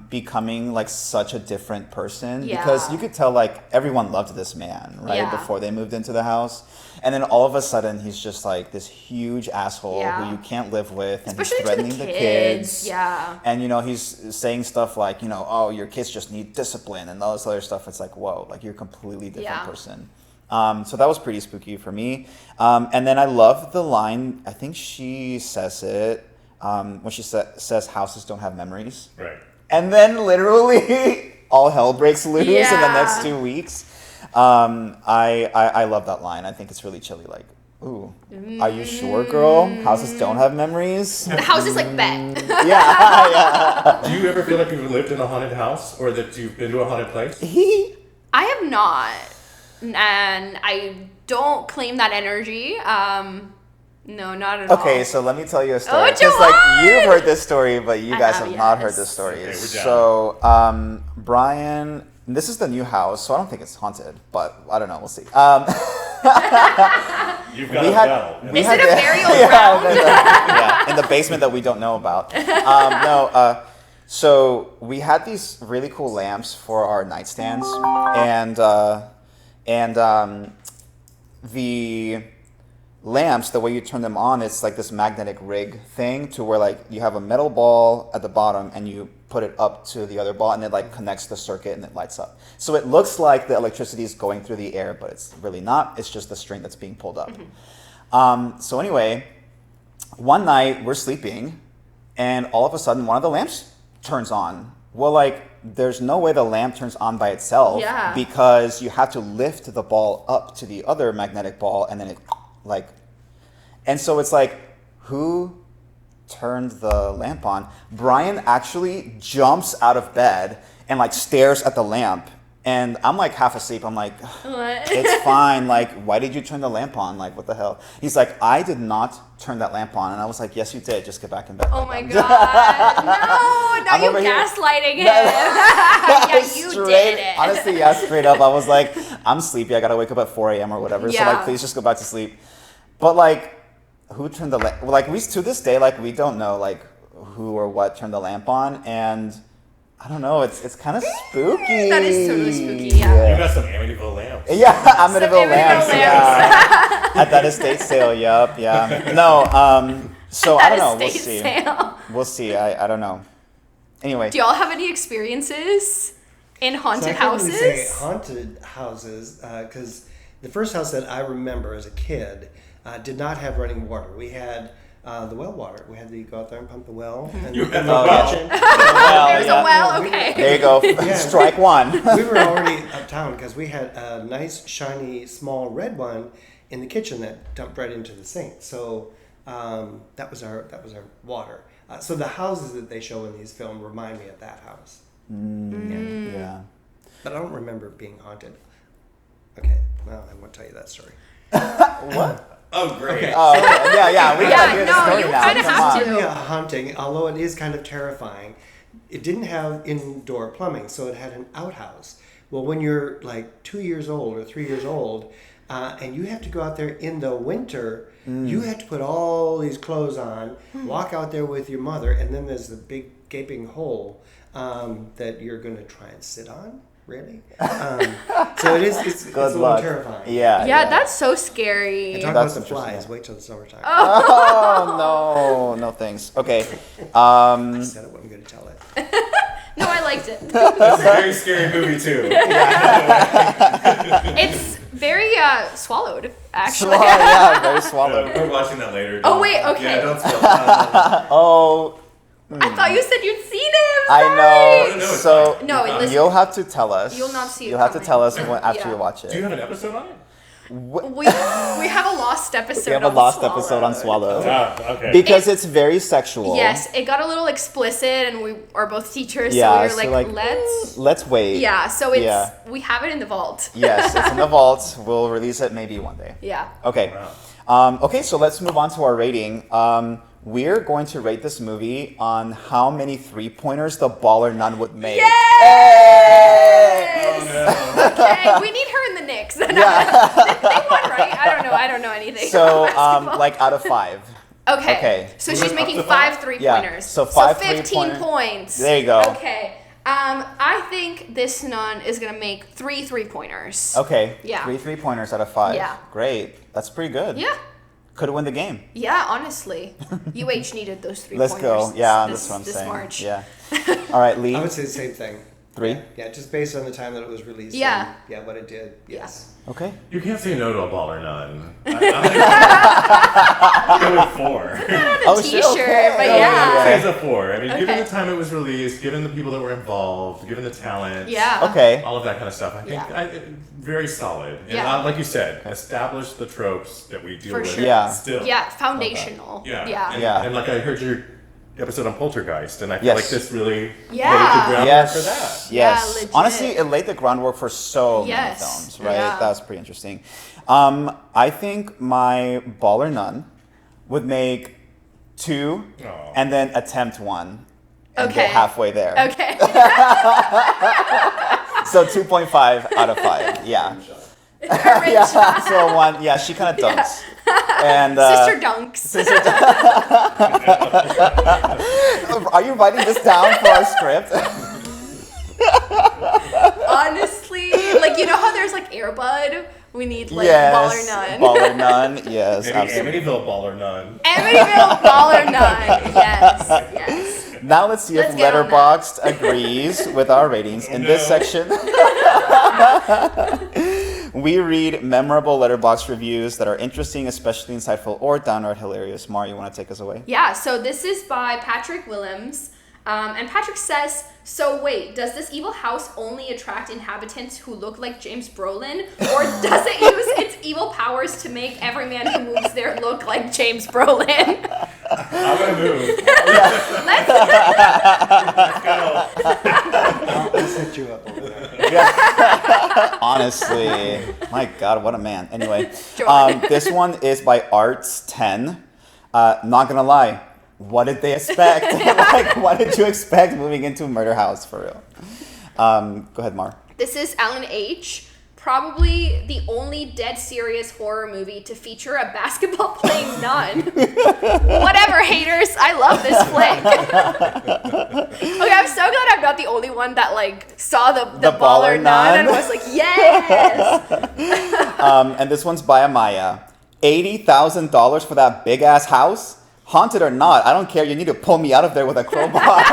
becoming like such a different person. Yeah. Because you could tell like everyone loved this man, right? Yeah. Before they moved into the house. And then all of a sudden he's just like this huge asshole who you can't live with, and Especially he's threatening to the kids. Yeah. And he's saying stuff like, oh, your kids just need discipline and all this other stuff. It's like, whoa, like you're a completely different person. So that was pretty spooky for me. And then I love the line, I think she says it, when she says houses don't have memories. Right. And then literally all hell breaks loose in the next 2 weeks. I love that line. I think it's really chilly. Like, ooh, are you sure, girl? Houses don't have memories? The house is like bet. Yeah. Do you ever feel like you've lived in a haunted house or that you've been to a haunted place? I have not. And I don't claim that energy. No, not at all. Okay, so let me tell you a story. Oh, Because like you've heard this story, but you guys have not heard yes. this story. Okay, we're down. So Brian, this is the new house, so I don't think it's haunted, but I don't know. We'll see. You've got We a had- bell. Is it a burial yeah, ground? in the basement that we don't know about. So we had these really cool lamps for our nightstands, and the lamps, the way you turn them on, it's like this magnetic rig thing to where like you have a metal ball at the bottom and you put it up to the other ball and it like connects the circuit and it lights up. So it looks like the electricity is going through the air, but it's really not. It's just the string that's being pulled up. So anyway, one night we're sleeping and all of a sudden one of the lamps turns on. Well, like there's no way the lamp turns on by itself because you have to lift the ball up to the other magnetic ball and then it and so it's like, who turned the lamp on? Brian actually jumps out of bed and like stares at the lamp And I'm like half asleep. I'm like, What? it's fine. Like, why did you turn the lamp on? Like, what the hell? He's like, I did not turn that lamp on. And I was like, yes, you did. Just get back in bed. Oh my god. No, now you're gaslighting him. Yeah, you did it. Honestly, yeah, straight up. I was like, I'm sleepy. I got to wake up at 4 a.m. or whatever. Yeah. So, like, please just go back to sleep. But, like, who turned the lamp? Like, we, to this day, like, we don't know, like, who or what turned the lamp on. And I don't know. It's kind of spooky. That is totally spooky, yeah. You got some Amityville lamps. Yeah, Amityville lamps. lamps. Yeah. At that estate sale, yup, yeah. No, so I don't know. We'll see. Sale. We'll see. I don't know. Anyway. Do y'all have any experiences in haunted houses? I can't really say haunted houses because the first house that I remember as a kid did not have running water. We had the well water. We had to go out there and pump the well. And You had in the the well. kitchen. There's a well, okay. There you go. Yeah. Strike one. We were already uptown because we had a nice, shiny, small red one in the kitchen that dumped right into the sink. So that was our water. So the houses that they show in these films remind me of that house. Yeah. But I don't remember it being haunted. Okay, well, I won't tell you that story. What? Oh, great. Okay. Oh, okay. Yeah. We gotta hear the no, story you now. kinda Come have on. to. Speaking of haunting, although it is kind of terrifying, it didn't have indoor plumbing, so it had an outhouse. Well, when you're like 2 years old or 3 years old, and you have to go out there in the winter, you have to put all these clothes on, walk out there with your mother, and then there's the big gaping hole that you're going to try and sit on. Really? So it's a little luck. terrifying. Yeah. That's so scary. And talk That's about the flies. interesting. Wait till the summertime. Oh no, thanks. Okay. I said it, but I'm going to tell it. No, I liked it. It's a very scary movie, too. It's very swallowed, actually. Yeah, very swallowed. We're watching that later. Oh, wait, okay. Yeah, don't spoil it. Oh, I thought you said you'd seen him. I Sorry. know. No, it's So fine. No, listen. you'll have to tell us. You'll not see it You'll have to coming. tell us after Yeah. you watch it. Do you have an episode on it? We have a lost episode. We have a on lost Swallowed. episode on Swallow. Okay. Because it's very sexual. Yes, it got a little explicit, and we are both teachers, Yeah, so we were like, let's. Let's wait. Yeah, so it's Yeah. we have it in the vault. Yes, it's in the vault. We'll release it maybe one day. Yeah. Okay. Wow. Okay, so let's move on to our rating. We're going to rate this movie on how many 3-pointers the baller nun would make. Yes! Oh, no. Okay, we need her in the Knicks. Yeah. They won, right? I don't know anything. So, about basketball. like out of 5. Okay. Okay. So We she's went up making to 5 5? 3-pointers. Yeah, so 5 15 3-pointer. points. There you go. Okay. I think this nun is gonna make 3 3-pointers. Okay. Yeah. 3 3-pointers out of 5. Yeah. Great. That's pretty good. Yeah. Could have won the game. Yeah, honestly. UH needed those 3 Let's pointers. go. Yeah, this, that's what I'm this saying. March. Yeah. All right, Lee. I would say the same thing. 3. Yeah, just based on the time that it was released. Yeah. And, yeah, what it did. Yes. Okay. You can't say no to a baller nun. I'm going to go with 4. Not a Oh, t-shirt, shit, okay. but No, yeah. It's a 4. I mean, given Okay. the time it was released, given the people that were involved, given the talent, Yeah. Okay. all of that kind of stuff, I think Yeah. very solid. And Yeah. like you said, establish the tropes that we deal For with sure. Yeah. still. Yeah, foundational. Yeah. Yeah. And, Yeah. and like I heard your episode on Poltergeist, and I feel Yes. like this really Yeah. laid the groundwork Yes. for that. Yes. Yeah, legit. Honestly, it laid the groundwork for so many Yes. films, right? Yeah. That was pretty interesting. I think my baller nun would make 2 Aw. and then attempt 1 and Okay. get halfway there. Okay. So 2.5 out of 5. Yeah. Her Yeah. shot. So 1. Yeah, she kind of dunks. And Sister Dunks. are you writing this down for our script? Honestly, like you know how there's like Air Bud? We need like Yes. Baller Nun. Baller nun. Yes. Maybe Absolutely. Amityville baller nun. Amityville Baller Nun. Yes. Yes. Now let's see Let's if get on that. Letterboxd agrees with our ratings. In this no. section, we read memorable Letterboxd reviews that are interesting, especially insightful, or downright hilarious. Mar, you want to take us away? Yeah, so this is by Patrick Willems. And Patrick says, so wait, does this evil house only attract inhabitants who look like James Brolin? Or does it use its evil powers to make every man who moves there look like James Brolin? I'm gonna move. Let's go. I'll set you up over there. Honestly, my God, what a man. Anyway, Jordan. this one is by Arts10. Not gonna lie, what did they expect? Like, what did you expect moving into a murder house for real? Go ahead, Mar. This is Alan H. Probably the only dead serious horror movie to feature a basketball playing nun. Whatever, haters. I love this flick. Okay, I'm so glad I'm not the only one that like saw the baller nun and was like, yes. And this one's by Amaya. $80,000 for that big ass house? Haunted or not, I don't care. You need to pull me out of there with a crowbar.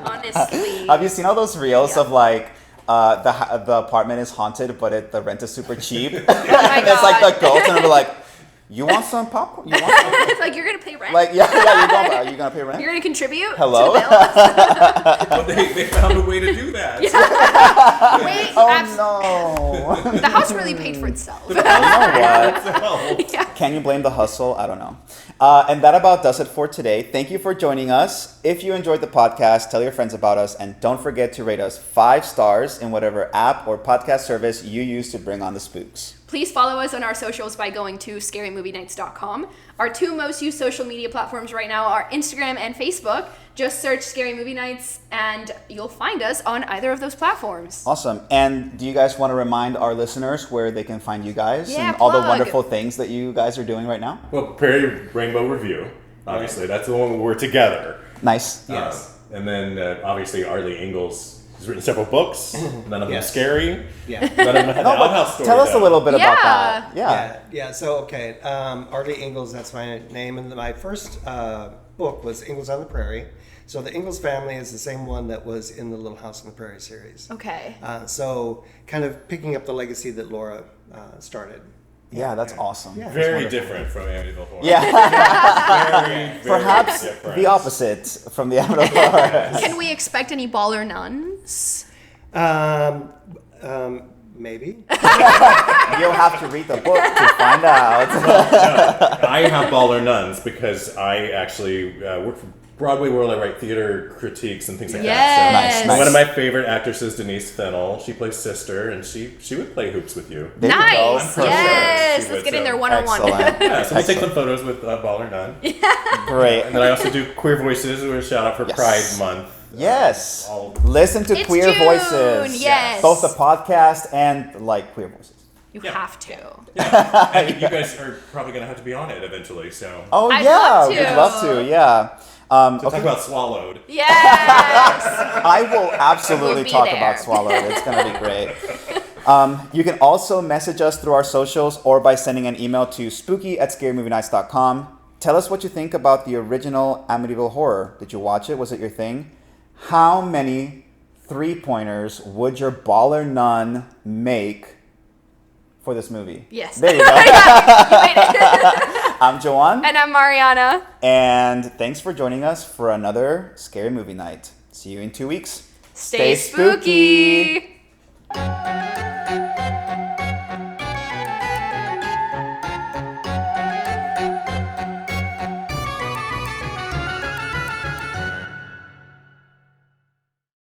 Honestly. Have you seen all those reels of like the apartment is haunted, but the rent is super cheap? Oh my It's like God. the ghost, and they're like, "You want some popcorn? You want some?" It's like, you're going to pay rent? Like, yeah, are you gonna pay rent? You're going to contribute Hello? to the bill? But they found a way to do that. Wait, Oh no! the house really paid for itself. You know what? Yeah. Can you blame the hustle? I don't know. And that about does it for today. Thank you for joining us. If you enjoyed the podcast, tell your friends about us, and don't forget to rate us 5 stars in whatever app or podcast service you use to bring on the spooks. Please follow us on our socials by going to scarymovienights.com. Our 2 most used social media platforms right now are Instagram and Facebook. Just search Scary Movie Nights and you'll find us on either of those platforms. Awesome. And do you guys want to remind our listeners where they can find you guys Yeah, and all the plug. wonderful things that you guys are doing right now? Well, Prairie Rainbow Review, obviously. That's the one where we're together. Nice. Yes. And then obviously Arlie Ingalls has written several books. None of them Yes. scary. Yeah. None of them had No, the but outhouse story. tell us a though. little bit about Yeah. that. Yeah. So, okay. Arlie Ingalls, that's my name. And my first book was Ingalls on the Prairie. So the Ingalls family is the same one that was in the Little House on the Prairie series. Okay. So kind of picking up the legacy that Laura started. Yeah, that's awesome. Yeah. Very different from Amityville Horror. Yeah. Very, very Perhaps different. the opposite from the Amityville Horror. Can we expect any baller nuns? Maybe. You'll have to read the book to find out. I have baller nuns because I actually work for Broadway World. I write theater critiques and things like that. Yes. Nice. One of my favorite actresses, Denise Fennell, she plays sister, and she would play hoops with you. There you go. Nice. Perfect. Yes. She Let's would, get in there so. one-on-one. Excellent. Yeah, so we'll take some Excellent. photos with baller nun. Great. And then I also do Queer Voices, or a shout out for Yes. Pride Month. Yes. All- Listen to It's Queer June, Voices. yes. Both the podcast and like Queer Voices. You Yeah. have to. Yeah. And you guys are probably going to have to be on it eventually, so. Oh I'd yeah, love to. we'd love to. Yeah. Talk Okay. about Swallowed. Yes. I will absolutely We'll be talk there. about Swallowed. It's going to be great. You can also message us through our socials or by sending an email to spooky@scarymovienights.com. Tell us what you think about the original Amityville Horror. Did you watch it? Was it your thing? How many 3-pointers would your baller nun make for this movie? Yes. There you go. You made it. I'm Joanne, And I'm Mariana. and thanks for joining us for another Scary Movie Night. See you in 2 weeks. Stay spooky.